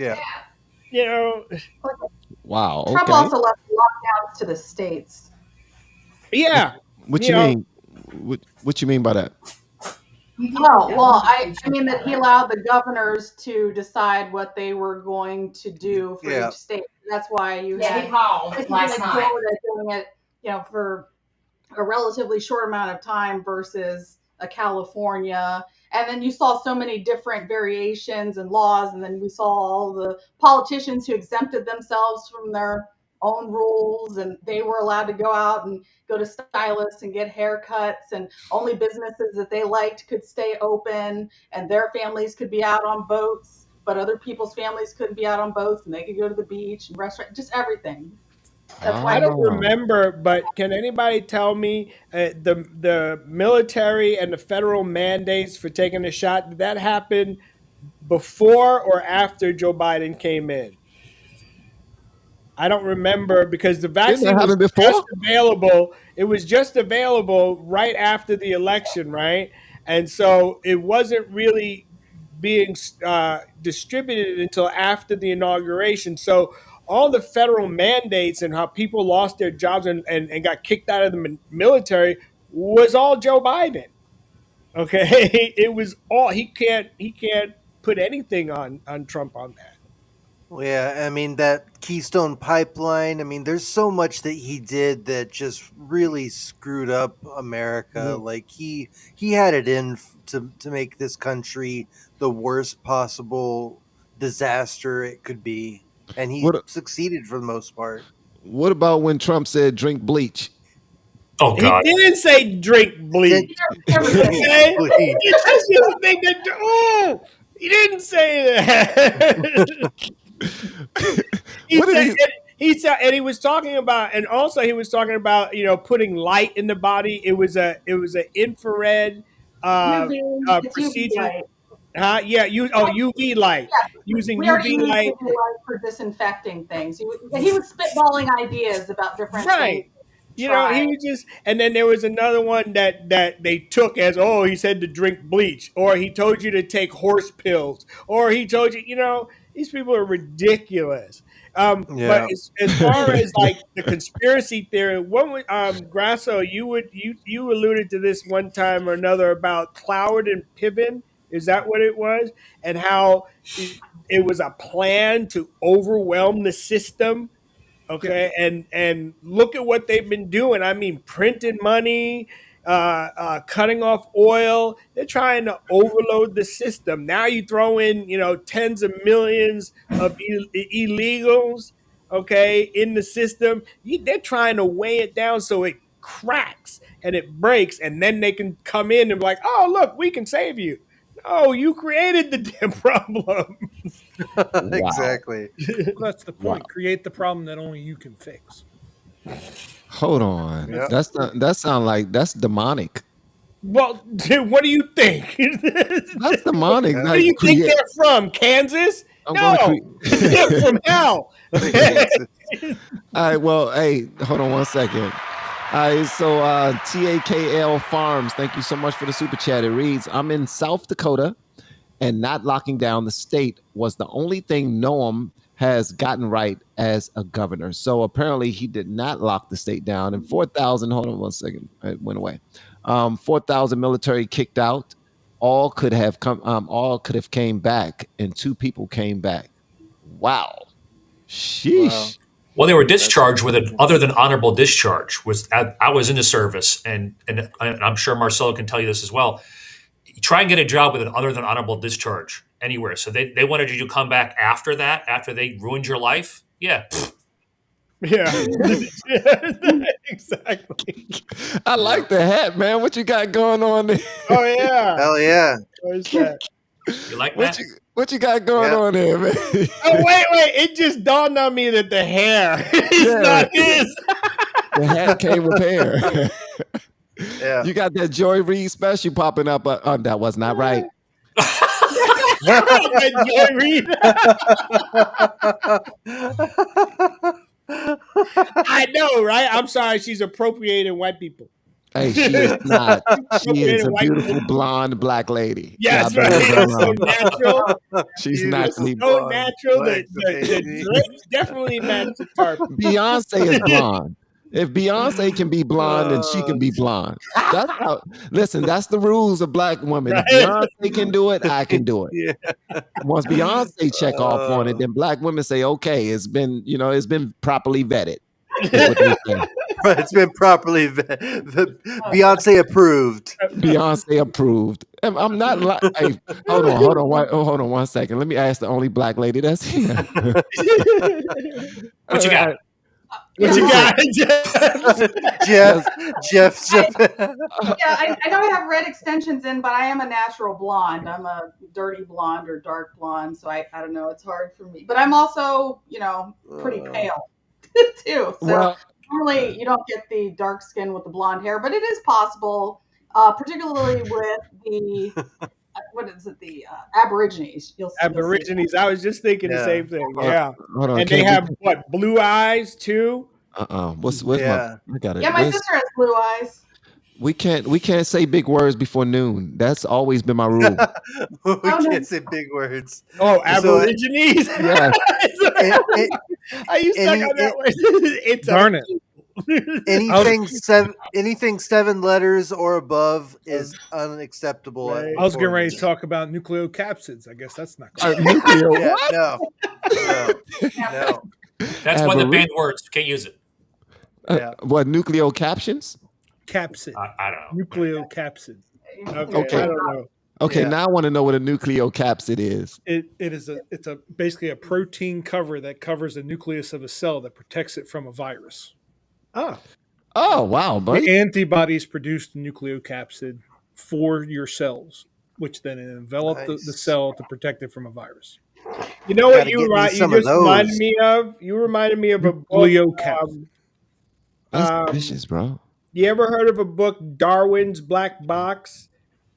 wow. Okay. Trump also left lockdowns to the states. Yeah. What you mean? What you mean by that? Oh, well, I mean that he allowed the governors to decide what they were going to do for each state. That's why you had he called last night. Florida doing it, for a relatively short amount of time versus a California. And then you saw so many different variations and laws, and then we saw all the politicians who exempted themselves from their own rules, and they were allowed to go out and go to stylists and get haircuts, and only businesses that they liked could stay open, and their families could be out on boats, but other people's families couldn't be out on boats, and they could go to the beach and restaurant, just everything. I don't remember, but can anybody tell me the military and the federal mandates for taking a shot, did that happen before or after Joe Biden came in? I don't remember because the vaccine was just available. It was just available right after the election, right? And so it wasn't really being distributed until after the inauguration. So all the federal mandates and how people lost their jobs and got kicked out of the military was all Joe Biden. Okay, it was all he can't put anything on Trump on that. Well, yeah, I mean, that Keystone Pipeline, I mean, there's so much that he did that just really screwed up America. Like he had it in to make this country the worst possible disaster it could be, and he What succeeded for the most part. What about when Trump said drink bleach? Oh He didn't say drink bleach. Okay? You think that, oh, he didn't say that. He said, and he was talking about, and also he was talking about, putting light in the body. It was an infrared It's UV procedure. light. Yeah, UV light. Yeah, Using we already UV use light. UV light for disinfecting things. He was spitballing ideas about different things. He was just, and then there was another one that they took as, oh, he said to drink bleach, or he told you to take horse pills, or he told you, these people are ridiculous. But as far as like the conspiracy theory, what would Grasso, you alluded to this one time or another about Cloward and Piven. Is that what it was? And how it was a plan to overwhelm the system. Okay, and look at what they've been doing. I mean, printing money, cutting off oil. They're trying to overload the system. Now you throw in, tens of millions of illegals, okay, in the system. They're trying to weigh it down so it cracks and it breaks, and then they can come in and be like, oh, look, we can save you. No, you created the damn problem. Exactly. Well, that's the point. Create the problem that only you can fix. Hold on. That sound like that's demonic. Well, what do you think? That's demonic. Where do you think they're from? Kansas? No, they're from hell. All right. Well, hey, hold on 1 second. All right. So TAKL Farms, thank you so much for the super chat. It reads, I'm in South Dakota, and not locking down the state was the only thing Noam has gotten right as a governor. So apparently he did not lock the state down. And 4,000, hold on 1 second, it went away. 4,000 military kicked out. All could have came back, and 2 people came back. Wow. Sheesh. Wow. Well, they were discharged with an other than honorable discharge. I was in the service, and I'm sure Marcelo can tell you this as well. You try and get a job with an other than honorable discharge anywhere. So they wanted you to come back after that, after they ruined your life. Yeah. Yeah. Exactly. I like the hat, man. What you got going on there? Oh yeah. Hell yeah. Where's that? You like that? What you got going on there, man? Oh wait. It just dawned on me that the hair is not his. The hat came with hair. Yeah. You got that Joy Reid special popping up. That was not right. Joy Reid. I know, right? I'm sorry, she's appropriating white people. Hey, she is not. She is a beautiful blonde black lady. Yes, right. It's so natural. She's naturally so natural. The drapes definitely match the tarp. Beyonce is blonde. If Beyonce can be blonde, then she can be blonde. That's how. Listen, that's the rules of black women. Right. If Beyonce can do it, I can do it. Yeah. Once Beyonce check off on it, then black women say, "Okay, it's been properly vetted." It's been properly Beyonce approved. Beyonce approved. I'm not like. Hey, hold on 1 second. Let me ask the only black lady that's here. What you got? What you got, Jeff? I know I have red extensions in, but I am a natural blonde. I'm a dirty blonde or dark blonde, so I don't know. It's hard for me. But I'm also, pretty pale too. So normally you don't get the dark skin with the blonde hair, but it is possible, particularly with the what is it? The Aborigines. Aborigines. I was just thinking the same thing. Yeah. Hold on, and they have what, blue eyes too? What's my? I got it. Yeah, my sister has blue eyes. We can't say big words before noon. That's always been my rule. We can't say big words. Oh, Aborigines. Yeah. Are you stuck on that one? It's darn it. Anything 7 letters or above is unacceptable. I was getting ready to talk about nucleocapsids. I guess that's not nuclear. Yeah, what? No. No. That's one of the banned words. You can't use it. What, nucleocaptions? Capsid. I don't know. Nucleocapsid. Okay. I don't know. Okay, now I want to know what a nucleocapsid is. It's basically a protein cover that covers the nucleus of a cell that protects it from a virus. Oh, wow, buddy. The antibodies produce the nucleocapsid for your cells, which then envelop the cell to protect it from a virus. You know what you just reminded me of? You reminded me of a book. That's vicious, bro. You ever heard of a book, Darwin's Black Box,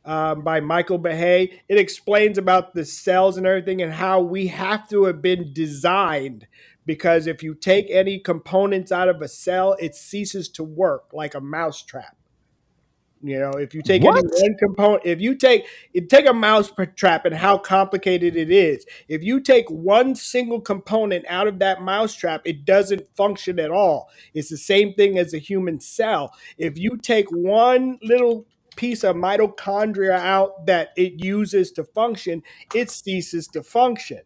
by Michael Behe? It explains about the cells and everything and how we have to have been designed, because if you take any components out of a cell, it ceases to work, like a mousetrap. You know, if you take any one component, if you take a mouse trap and how complicated it is, if you take one single component out of that mouse trap, it doesn't function at all. It's the same thing as a human cell. If you take one little piece of mitochondria out that it uses to function, it ceases to function.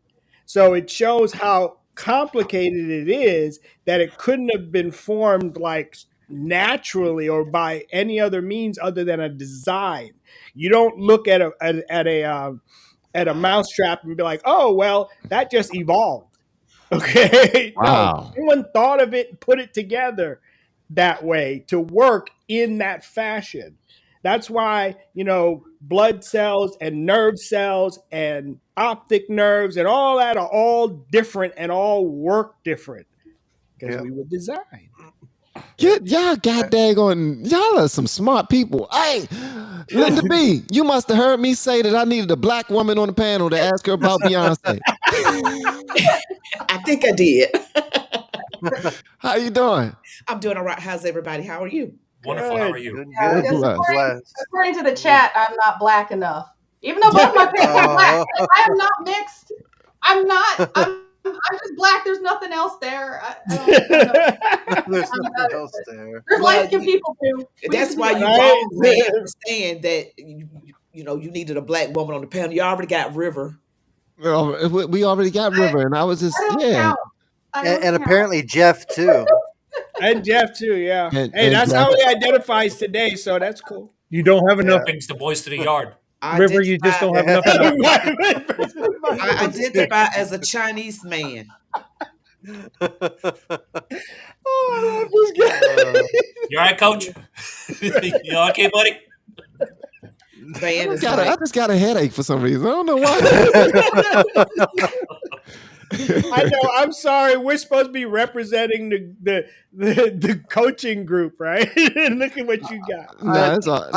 So it shows how complicated it is, that it couldn't have been formed like naturally or by any other means other than a design. You don't look at a mousetrap and be like, oh, well, that just evolved. Okay. Wow. No, someone thought of it and put it together that way to work in that fashion. That's why, blood cells and nerve cells and optic nerves and all that are all different and all work different because we were designed. Y'all y'all are some smart people. Hey, Linda B, you must have heard me say that I needed a black woman on the panel to ask her about Beyonce. I think I did. How you doing? I'm doing all right. How's everybody? How are you? Wonderful. How are you? According to the chat, I'm not black enough. Even though both my parents are black, I am not mixed. I'm not. I'm just black. There's nothing else there. I don't know. There's nothing else there. There's light-skinned people too. That's why you always understand that you needed a black woman on the panel. You already got River. Well, we already got River, and I was just and apparently Jeff too. And Jeff too, yeah. And that's Jeff. how he identifies today, so that's cool. You don't have enough. Brings the boys to the yard. River, you just don't have enough. I identify as a Chinese man. You all right, Coach? You okay, buddy? I just got a headache for some reason. I don't know why. I know. I'm sorry. We're supposed to be representing the coaching group, right? And look at what you got. No, it's all,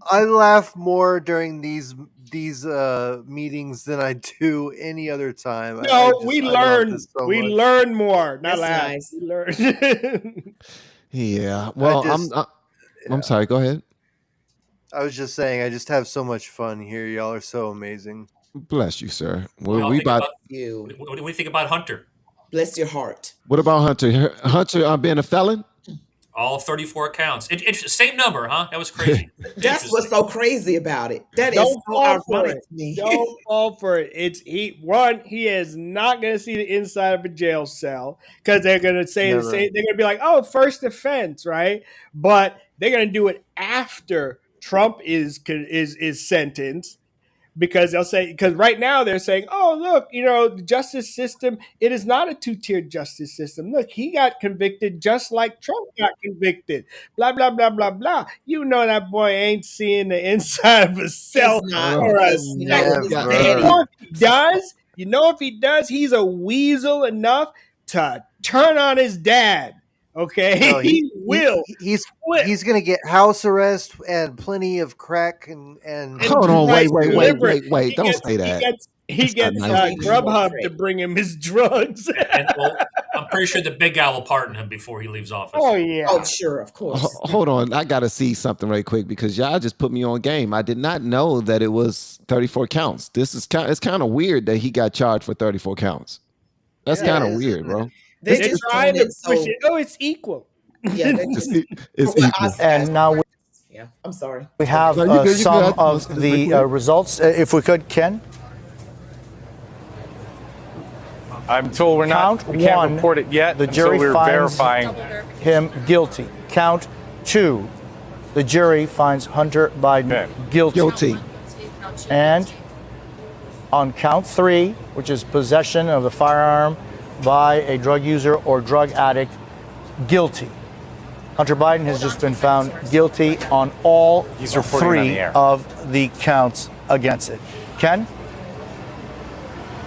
I laugh more during these meetings than I do any other time. No, we learn. We learn more. Not laugh. Nice. We learn. Yeah. Well, I'm sorry. Go ahead. I was just saying, I just have so much fun here. Y'all are so amazing. Bless you, sir. What do we think about Hunter? Bless your heart. What about Hunter? Hunter being a felon? All 34 counts. It's same number, huh? That was crazy. That's what's so crazy about it. That is so ironic to me. Don't fall for it. He is not going to see the inside of a jail cell because they're going to say the same. They're going to be like, "Oh, first offense," right? But they're going to do it after Trump is sentenced. Because they'll say, because right now they're saying, oh, look, the justice system, it is not a two-tiered justice system. Look, he got convicted just like Trump got convicted. Blah, blah, blah, blah, blah. That boy ain't seeing the inside of a cell. If he does, he's a weasel enough to turn on his dad. Okay, no, he will. He's going to get house arrest and plenty of crack and hold on, wait! Don't say that. He gets Grubhub to bring him his drugs. I'm pretty sure the big guy will pardon him before he leaves office. Oh yeah. Oh sure, of course. Hold on, I gotta see something right quick because y'all just put me on game. I did not know that it was 34 counts. It's kind of weird that he got charged for 34 counts. That's kind of weird, bro. They're just trying to push it. Oh, it's equal. Yeah, it's equal. And now I'm sorry. We have some of the results. If we could, Ken. I'm told we can't report it yet. The until jury we're finds verifying him guilty. Count 2, the jury finds Hunter Biden guilty. And on count 3, which is possession of the firearm by a drug user or drug addict, guilty. Hunter Biden has just been found guilty on all He's reporting on the 3 air. of the counts against it. Ken?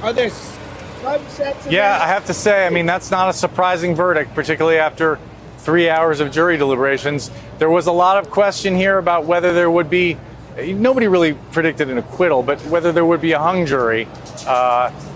Are there subsets? Yeah, I have to say, I mean, that's not a surprising verdict, particularly after 3 hours of jury deliberations. There was a lot of question here about whether there would be, nobody really predicted an acquittal, but whether there would be a hung jury,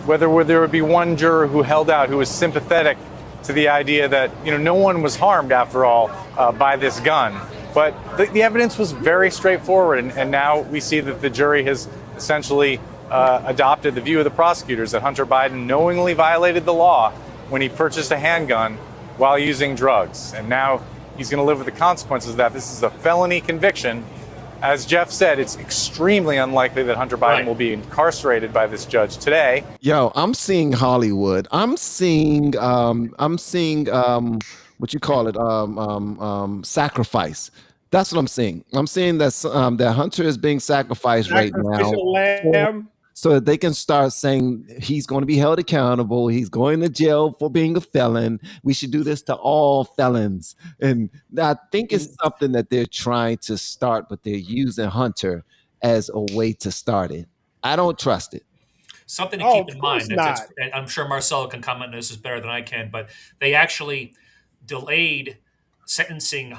whether there would be one juror who held out, who was sympathetic to the idea that, no one was harmed after all by this gun. But the evidence was very straightforward, and now we see that the jury has essentially adopted the view of the prosecutors that Hunter Biden knowingly violated the law when he purchased a handgun while using drugs. And now he's going to live with the consequences of that. This is a felony conviction. As Jeff said, it's extremely unlikely that Hunter Biden will be incarcerated by this judge today. Yo, I'm seeing Hollywood. I'm seeing what you call it, sacrifice. That's what I'm seeing. I'm seeing that that Hunter is being sacrificed right now. Sacrificial lamb. So that they can start saying he's going to be held accountable. He's going to jail for being a felon. We should do this to all felons. And I think it's something that they're trying to start, but they're using Hunter as a way to start it. I don't trust it. Something to keep in mind. And I'm sure Marcelo can comment on this better than I can, but they actually delayed sentencing,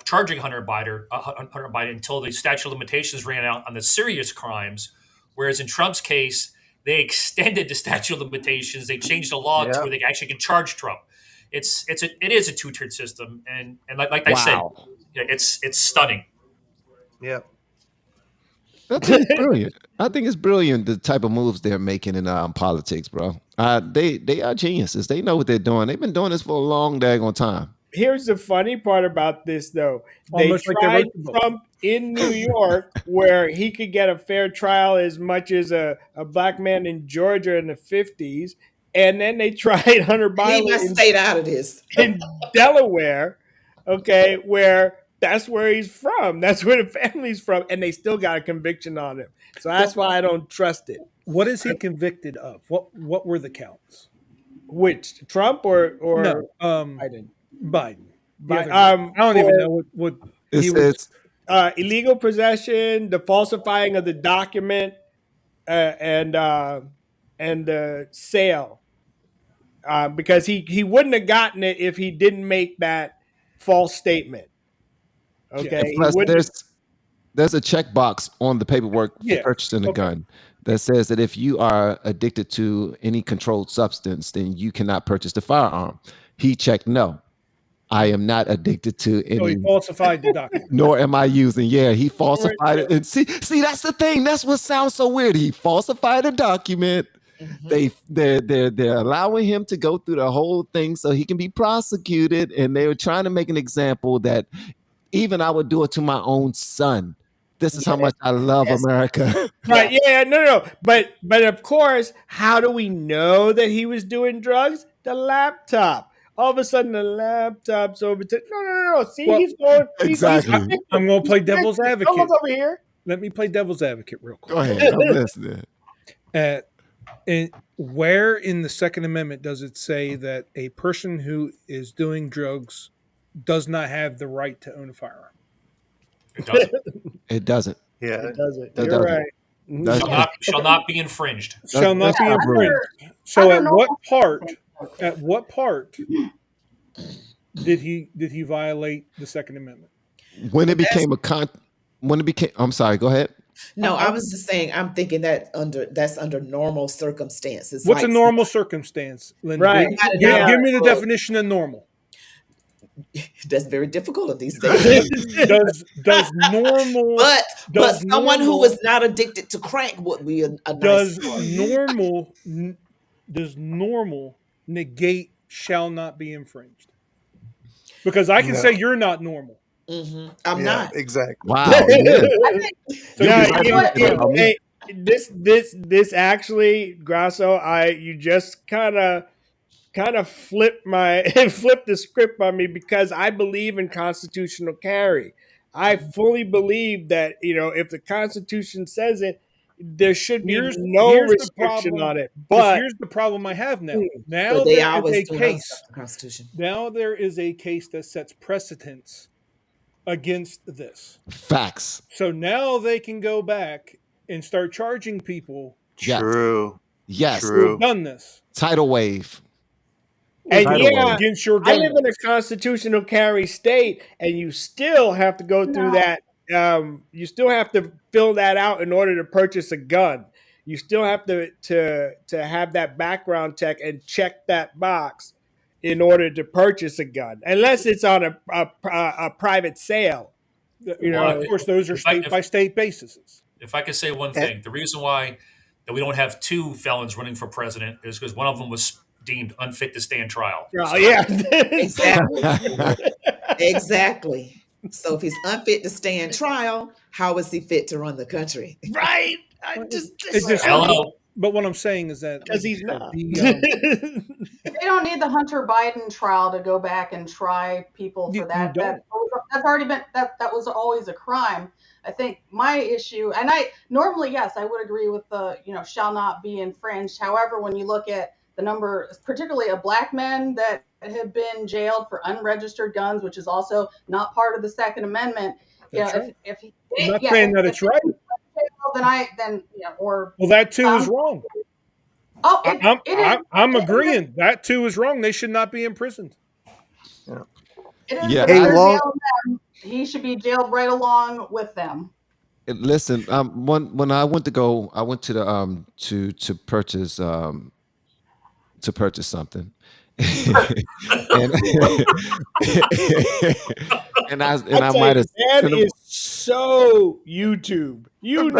charging Hunter Biden until the statute of limitations ran out on the serious crimes. Whereas in Trump's case, they extended the statute of limitations. They changed the law to where they actually can charge Trump. It is a two-tiered system, and like I said, it's stunning. Yep. I think it's brilliant. I think it's brilliant the type of moves they're making in politics, bro. They are geniuses. They know what they're doing. They've been doing this for a long daggone time. Here's the funny part about this, though. They tried Trump in New York, where he could get a fair trial as much as a black man in Georgia in the 50s. And then they tried Hunter Biden. He must stayed out of this. In Delaware, okay, where that's where he's from. That's where the family's from. And they still got a conviction on him. So that's why I don't trust it. What is he convicted of? What were the counts? Which, Trump or no, Biden? Biden. I don't even know what he was. Illegal possession, the falsifying of the document, and the sale. Because he wouldn't have gotten it if he didn't make that false statement. Okay. Plus, there's a checkbox on the paperwork for purchasing a gun that says that if you are addicted to any controlled substance, then you cannot purchase the firearm. He checked no. I am not addicted to any. So he falsified the document. Nor am I using. Yeah, he falsified it. And see, that's the thing. That's what sounds so weird. He falsified a document. Mm-hmm. They're allowing him to go through the whole thing so he can be prosecuted. And they were trying to make an example that even I would do it to my own son. This is how much I love America. Right? Yeah, no. But of course, how do we know that he was doing drugs? The laptop. All of a sudden, the laptop's over. No. See, he's going. Exactly. I'm going to play devil's advocate. Someone's over here. Let me play devil's advocate real quick. Go ahead. I'm listening. And where in the Second Amendment does it say that a person who is doing drugs does not have the right to own a firearm? It doesn't. It doesn't. Yeah, it doesn't. You're right. Shall not be infringed. Shall not be infringed. So at what part did he violate the Second Amendment? When it became I'm sorry, go ahead. No, I was just saying, I'm thinking that that's under normal circumstances. What's a normal circumstance, Linda? Right. Give me the definition of normal. That's very difficult these days. does normal but someone who is not addicted to crack would be a nice does normal negate shall not be infringed? Because I can say you're not normal. Mm-hmm. I'm not exactly. Wow. this actually, Grasso, you just kind of flipped the script on me, because I believe in constitutional carry. I fully believe that, if the Constitution says it, there should be no here's the restriction problem, on it. 'cause But here's the problem I have now. Now But they there is always a doing other case. stuff in the Constitution. Now there is a case that sets precedents against this. Facts. So now they can go back and start charging people. True. Yes. Who have done this. Tidal wave. And Tidal yeah, wave. Against your I gun. live in a constitutional carry state, and you still have to go through that. You still have to fill that out in order to purchase a gun. You still have to have that background check and check that box in order to purchase a gun, unless it's on a private sale. Well, of course, those are state by state basis. If I could say one thing, the reason why that we don't have two felons running for president is because one of them was deemed unfit to stand trial. Oh, yeah. Exactly. So if he's unfit to stand trial, how is he fit to run the country? Right. But what I'm saying is that because he's not. They don't need the Hunter Biden trial to go back and try people for that. That's already been that was always a crime. I think my issue, and I normally, yes, I would agree with the shall not be infringed. However, when you look at the number, particularly of black men that have been jailed for unregistered guns, which is also not part of the Second Amendment. If I'm not saying that it's right. Or well, that too is wrong. Oh, I'm agreeing. That too is wrong. They should not be imprisoned. He should be jailed right along with them. Listen, when I went to the to purchase something. and I might have that is so YouTube. YouTube.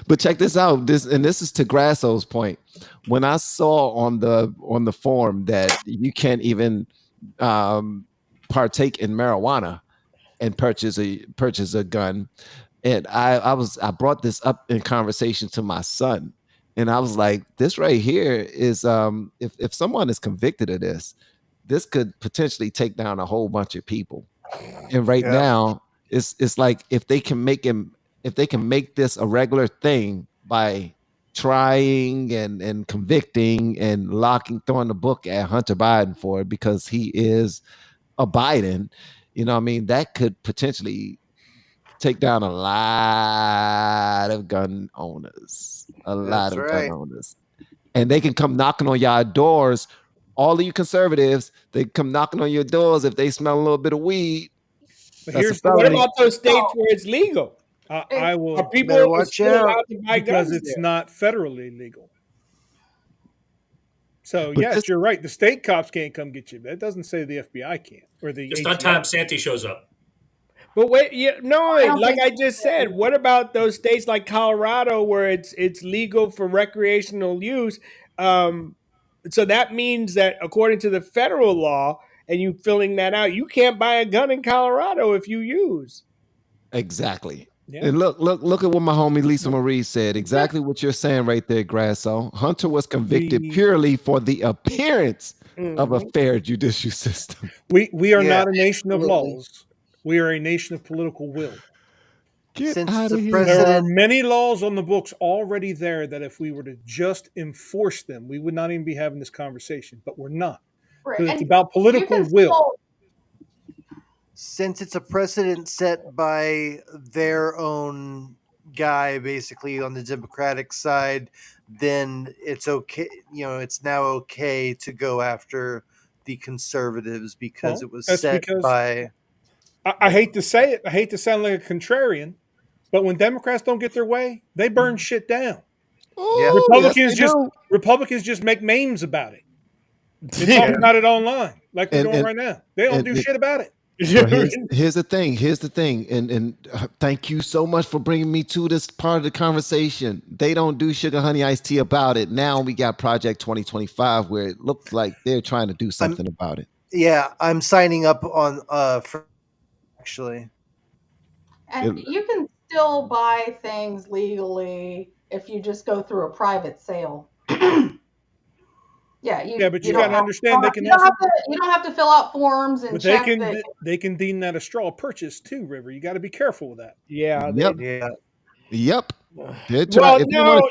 But check this out. This is to Grasso's point. When I saw on the form that you can't even partake in marijuana and purchase a gun, and I brought this up in conversation to my son, and I was like, this right here is if someone is convicted of this could potentially take down a whole bunch of people. And right now it's like if they can make this a regular thing by trying and convicting and throwing the book at Hunter Biden for it because he is a Biden, that could potentially take down a lot of gun owners, gun owners, and they can come knocking on your doors. All of you conservatives, they come knocking on your doors if they smell a little bit of weed. What about those states where it's legal? I will. Are people watch out because it's not federally legal. So yes, you're right. The state cops can't come get you. That doesn't say the FBI can't or the. Just on time, Santi shows up. But wait, like I just said, what about those states like Colorado where it's legal for recreational use? So that means that according to the federal law, and you filling that out, you can't buy a gun in Colorado if you use. Exactly. Yeah. And look at what my homie Lisa Marie said. Exactly what you're saying right there, Grasso. Hunter was convicted purely for the appearance of a fair judicial system. We are not a nation of laws. We are a nation of political will. There are many laws on the books already there that if we were to just enforce them, we would not even be having this conversation. But we're not. Because it's about political will. Since it's a precedent set by their own guy, basically on the Democratic side, then it's okay. It's now okay to go after the conservatives because it was set by. I hate to say it. I hate to sound like a contrarian, but when Democrats don't get their way, they burn shit down. Ooh, Republicans just make memes about it. They talk about it online, like we're doing right now. They don't do shit about it. So here's the thing, and thank you so much for bringing me to this part of the conversation. They don't do sugar honey iced tea about it. Now we got Project 2025 where it looks like they're trying to do something about it. Yeah, I'm signing up on actually. And you can still buy things legally if you just go through a private sale. Yeah, but you got to understand they can you don't have to fill out forms and but check they can deem that a straw purchase too, River. You got to be careful with that. Yeah. Yep. Well, no,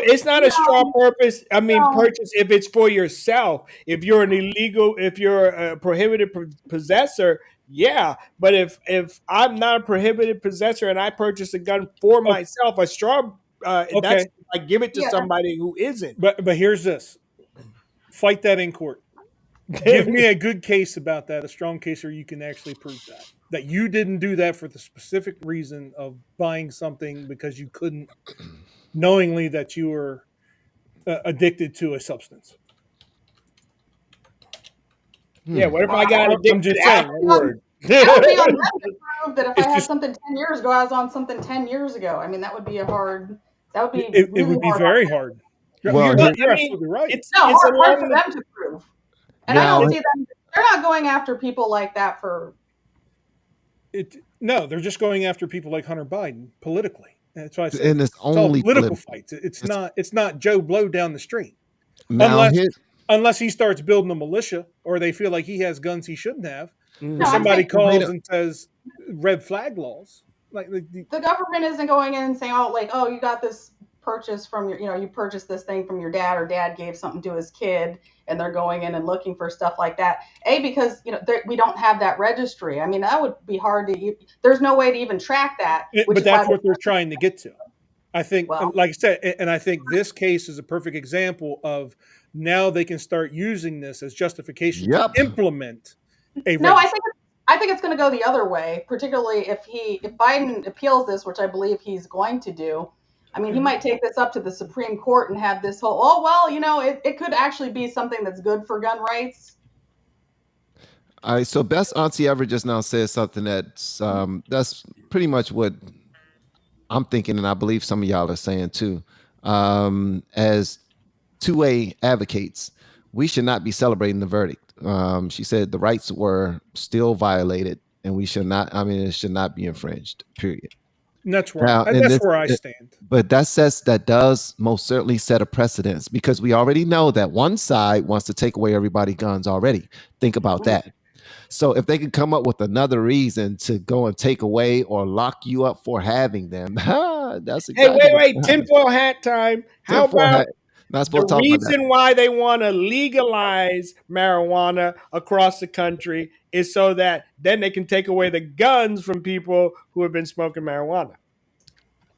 it's not a straw purpose. I mean, purchase if it's for yourself. If you're a prohibited possessor, yeah. But if I'm not a prohibited possessor and I purchase a gun for myself, a straw, that's I give it to somebody who isn't. But here's this: fight that in court. Give me a good case about that, a strong case where you can actually prove that you didn't do that for the specific reason of buying something because you couldn't knowingly that you were addicted to a substance. Yeah, what if I got addicted afterward? That would be on them to prove that if I had something 10 years ago, I was on something 10 years ago. I mean, that would be it would be very hard. Well, you're absolutely right. It's hard for them to prove. And I don't see them. They're not going after people like that for. No, they're just going after people like Hunter Biden politically. That's why I said and it's all only political fights. It's not Joe Blow down the street. Unless he starts building a militia or they feel like he has guns he shouldn't have. Somebody calls and says red flag laws. Like the government isn't going in and saying, oh, you got this purchase from you purchased this thing from your dad, or dad gave something to his kid, and they're going in and looking for stuff like that. Because we don't have that registry. I mean, that would be hard to. There's no way to even track that. But that's what they're trying to get to. I think, like I said, and I think this case is a perfect example of now they can start using this as justification to implement a registry. No, I think it's going to go the other way, particularly if Biden appeals this, which I believe he's going to do. I mean, he might take this up to the Supreme Court and have this whole, it could actually be something that's good for gun rights. All right, so Best Auntie Ever just now said something that's pretty much what I'm thinking, and I believe some of y'all are saying too. As 2A advocates, we should not be celebrating the verdict. She said the rights were still violated, and it should not be infringed, period. And that's where I stand. But that does most certainly set a precedence, because we already know that one side wants to take away everybody's guns already. Think about that. So if they could come up with another reason to go and take away or lock you up for having them, that's exactly. Hey, wait, tinfoil hat time. How about the reason why they want to legalize marijuana across the country is so that then they can take away the guns from people who have been smoking marijuana.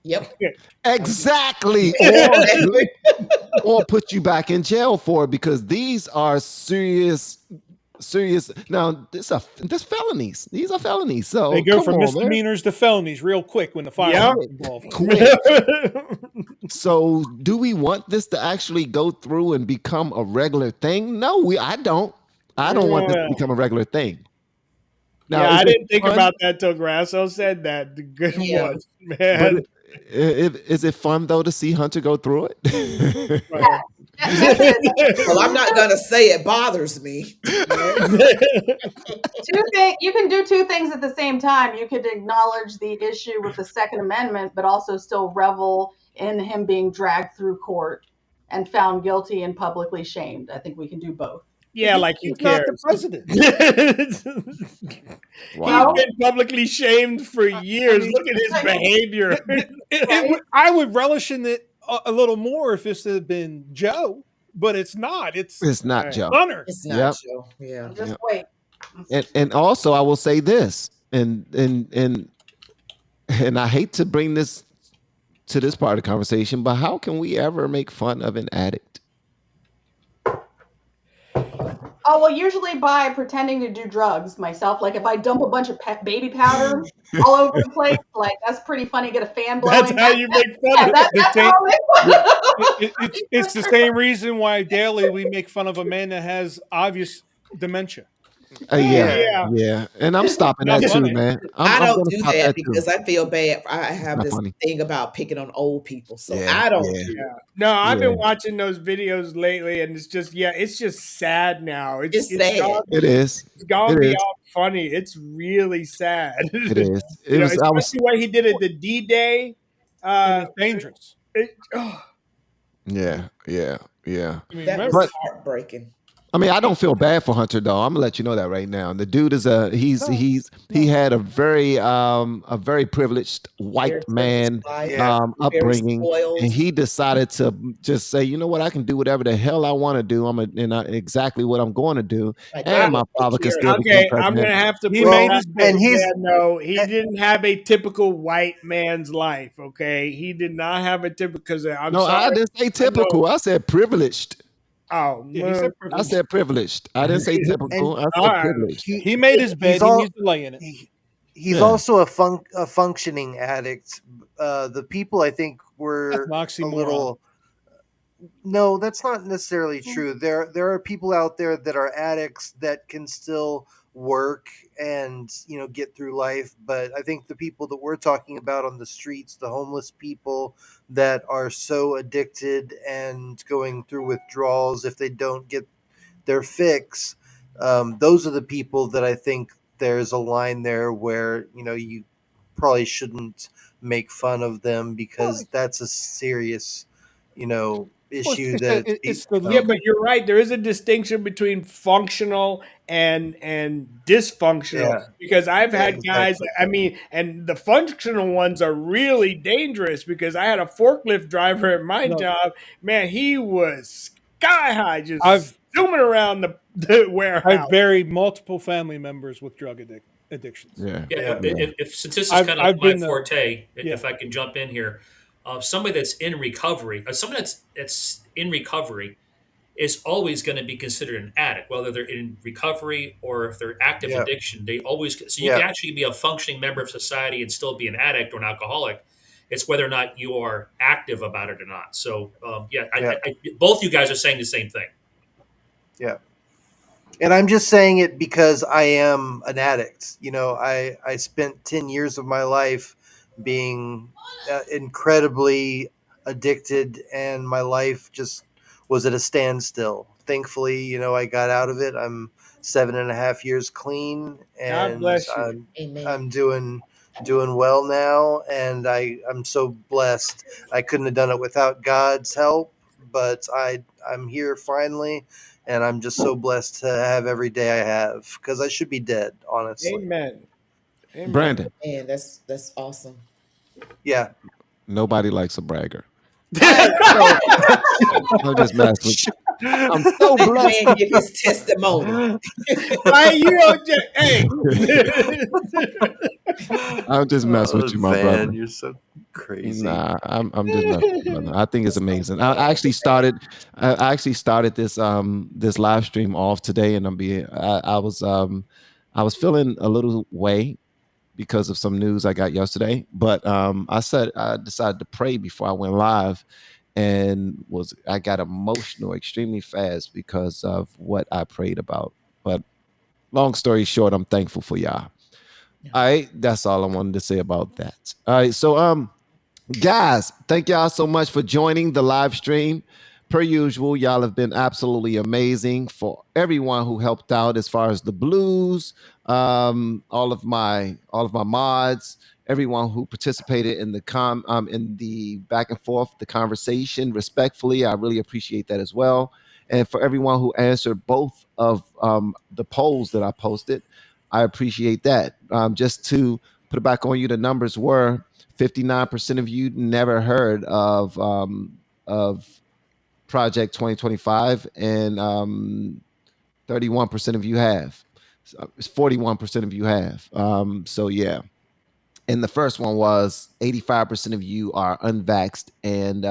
Yep. Exactly. Or put you back in jail for it, because these are serious. Now, this felonies. These are felonies. So they go from misdemeanors to felonies real quick when the firearms involved. So, do we want this to actually go through and become a regular thing? No, I don't. I don't want this to become a regular thing. Now, I didn't think about that till Grasso said that. The good one, man. Is it fun though to see Hunter go through it? Well, I'm not gonna say it bothers me. You can do two things at the same time. You could acknowledge the issue with the Second Amendment, but also still revel in him being dragged through court and found guilty and publicly shamed. I think we can do both. Yeah, like you care. Not the president. Wow. He's been publicly shamed for years. Look at his behavior. I would relish in it a little more if this had been Joe, but it's not. It's not Joe. Hunter. It's not Joe. Yeah. Just wait. And also, I will say this, and I hate to bring this to this part of the conversation, but how can we ever make fun of an addict? Oh, well, usually by pretending to do drugs myself. Like if I dump a bunch of baby powder all over the place, like that's pretty funny. Get a fan blowing. That's how you make fun of it. It's the same reason why daily we make fun of a man that has obvious dementia. Yeah. And I'm stopping Not that too, funny. man. I I'm don't gonna do stop that that too. because I feel bad. I have Not this funny. thing about picking on old people, so Yeah, I don't yeah. do Yeah. No, I've Yeah. been watching those videos lately, and it's just sad now. It's sad. It is. It's gone It is. beyond funny. It's really sad. It is. It was. I was. Especially what he did at the D-Day. And it's dangerous. Yeah. I mean, That remember, was heartbreaking. I mean, I don't feel bad for Hunter though. I'm gonna let you know that right now. The dude is he had a very privileged white man Very upbringing, spoiled. and he decided to just say, you know what, I can do whatever the hell I want to do. Exactly what I'm going to do, and my father can still become Okay, president. I'm gonna have to. He made his bed. And he didn't have a typical white man's life. Okay, he did not have a typical. Because I'm No, sorry, I didn't say typical. I said privileged. Oh, Yeah, he said I privilege. said privileged. I didn't say typical. I said privileged. He made his bed. He needs to lay in it. He's also a functioning addict. The people I think were That's a an little. No, that's not necessarily true. There are people out there that are addicts that can still work and get through life. But I think the people that we're talking about on the streets, the homeless people that are so addicted and going through withdrawals if they don't get their fix, those are the people that I think there's a line there where you probably shouldn't make fun of them because that's a serious issue but you're right. There is a distinction between functional and dysfunctional. Yeah. Because I've Yeah, had guys. exactly. I mean, and the functional ones are really dangerous. Because I had a forklift driver at my job. Man, he was sky high, just zooming around the warehouse. I've buried multiple family members with drug addictions. Yeah. Since this is kind of I've my been, forte, yeah. if I can jump in here, somebody that's in recovery, somebody that's in recovery is always going to be considered an addict, whether they're in recovery or if they're active addiction. They always you can actually be a functioning member of society and still be an addict or an alcoholic. It's whether or not you are active about it or not. So both you guys are saying the same thing. Yeah. And I'm just saying it because I am an addict. I spent 10 years of my life being incredibly addicted, and my life just was at a standstill. Thankfully, I got out of it. I'm 7.5 years clean, and God bless you. I'm doing well now, and I'm so blessed. I couldn't have done it without God's help, but I'm here finally. And I'm just so blessed to have every day I have because I should be dead, honestly. Amen. Brandon. Man, that's awesome. Yeah. Nobody likes a bragger. I'm just messing with you. I'm so blessed. Man, give his testimony. Hey. I'm just messing with you, my brother. You're so crazy. Nah, I'm just messing with you, brother. I think it's amazing. I actually started this this live stream off today, and I was feeling a little way because of some news I got yesterday. But I decided to pray before I went live, and I got emotional extremely fast because of what I prayed about. But long story short, I'm thankful for y'all. All right, that's all I wanted to say about that. All right, so guys, thank y'all so much for joining the live stream. Per usual, y'all have been absolutely amazing. For everyone who helped out as far as the blues, all of my mods, everyone who participated in the back and forth, the conversation respectfully, I really appreciate that as well. And for everyone who answered both of the polls that I posted, I appreciate that. Just to put it back on you, the numbers were 59% of you never heard of Project 2025, and 31% of you have. So 41% of you have. So yeah. And the first one was 85% of you are unvaxxed, and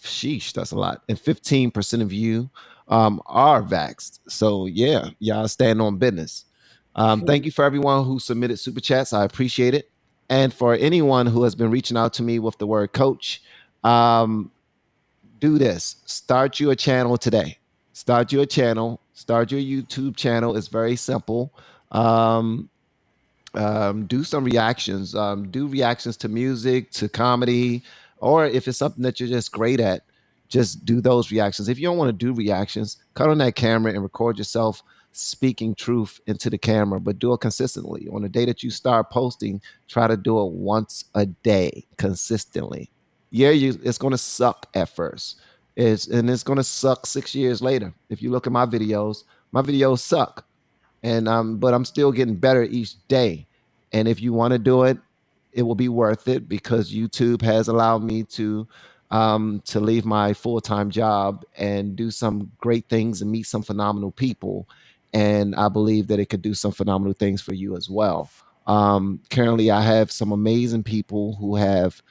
sheesh, that's a lot. And 15% of you are vaxxed. So yeah, y'all stand on business. Thank you for everyone who submitted super chats. I appreciate it. And for anyone who has been reaching out to me with the word coach, do this. Start you a channel today. Start you a channel. Start your YouTube channel. It's very simple. Do some reactions. Do reactions to music, to comedy, or if it's something that you're just great at, just do those reactions. If you don't want to do reactions, cut on that camera and record yourself speaking truth into the camera, but do it consistently. On the day that you start posting, try to do it once a day consistently. Yeah, it's going to suck at first. It's going to suck 6 years later. If you look at my videos suck, and but I'm still getting better each day. And if you want to do it, it will be worth it, because YouTube has allowed me to leave my full-time job and do some great things and meet some phenomenal people. And I believe that it could do some phenomenal things for you as well. Currently, I have some amazing people who have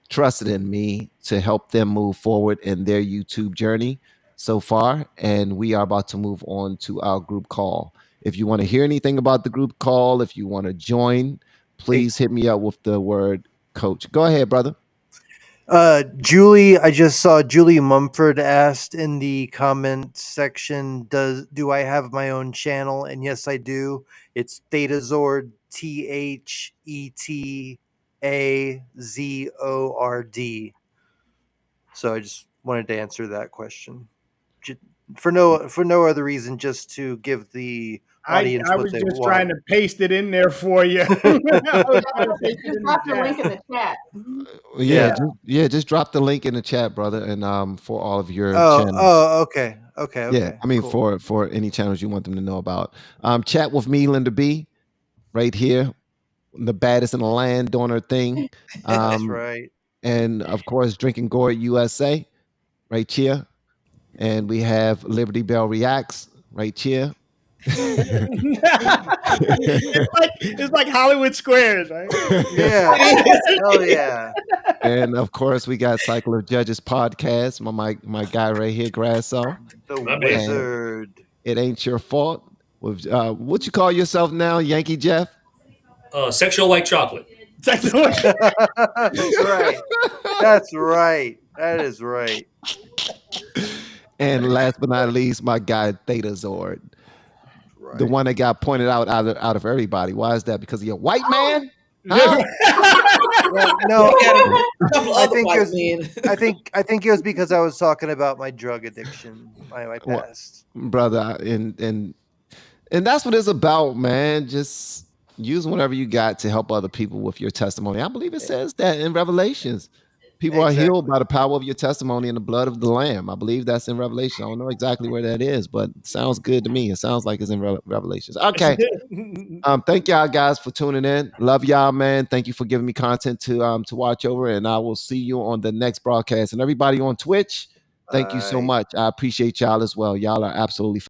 trusted in me to help them move forward in their YouTube journey so far. And we are about to move on to our group call. If you want to hear anything about the group call, if you want to join, please hit me up with the word coach. Go ahead, brother. Julie, I just saw Julie Mumford asked in the comment section, do I have my own channel? And yes, I do. It's Thetazord, THETAZORD. So I just wanted to answer that question for no other reason, just to give the audience I what was they just want. trying to paste it in there for you. Just drop the link in the chat. Just drop the link in the chat, brother, and for all of your channels. Okay. Yeah, I mean, cool. for any channels you want them to know about. Chat with me, Linda B, right here, the baddest in the land, doing her thing. That's right. And of course, Drinking Gourd USA, right here. And we have Liberty Bell Reacts right here. it's like Hollywood Squares, right? Yeah. Hell yeah. And of course, we got Cycle of Judges podcast. My guy right here, Grasso. The wizard. It ain't your fault. With what you call yourself now, Yankee Jeff? Sexual white chocolate. That's right. That's right. That is right. And last but not least, my guy Thetazord, the one that got pointed out of everybody. Why is that? Because you're a white man? Huh? Well, no, I think it was because I was talking about my drug addiction, my past. Well, brother, and that's what it's about, man. Just use whatever you got to help other people with your testimony. I believe it says that in Revelations. People are healed by the power of your testimony and the blood of the Lamb. I believe that's in Revelation. I don't know exactly where that is, but it sounds good to me. It sounds like it's in Revelations. Okay. Thank y'all guys for tuning in. Love y'all, man. Thank you for giving me content to watch over, and I will see you on the next broadcast. And everybody on Twitch, thank you so much. I appreciate y'all as well. Y'all are absolutely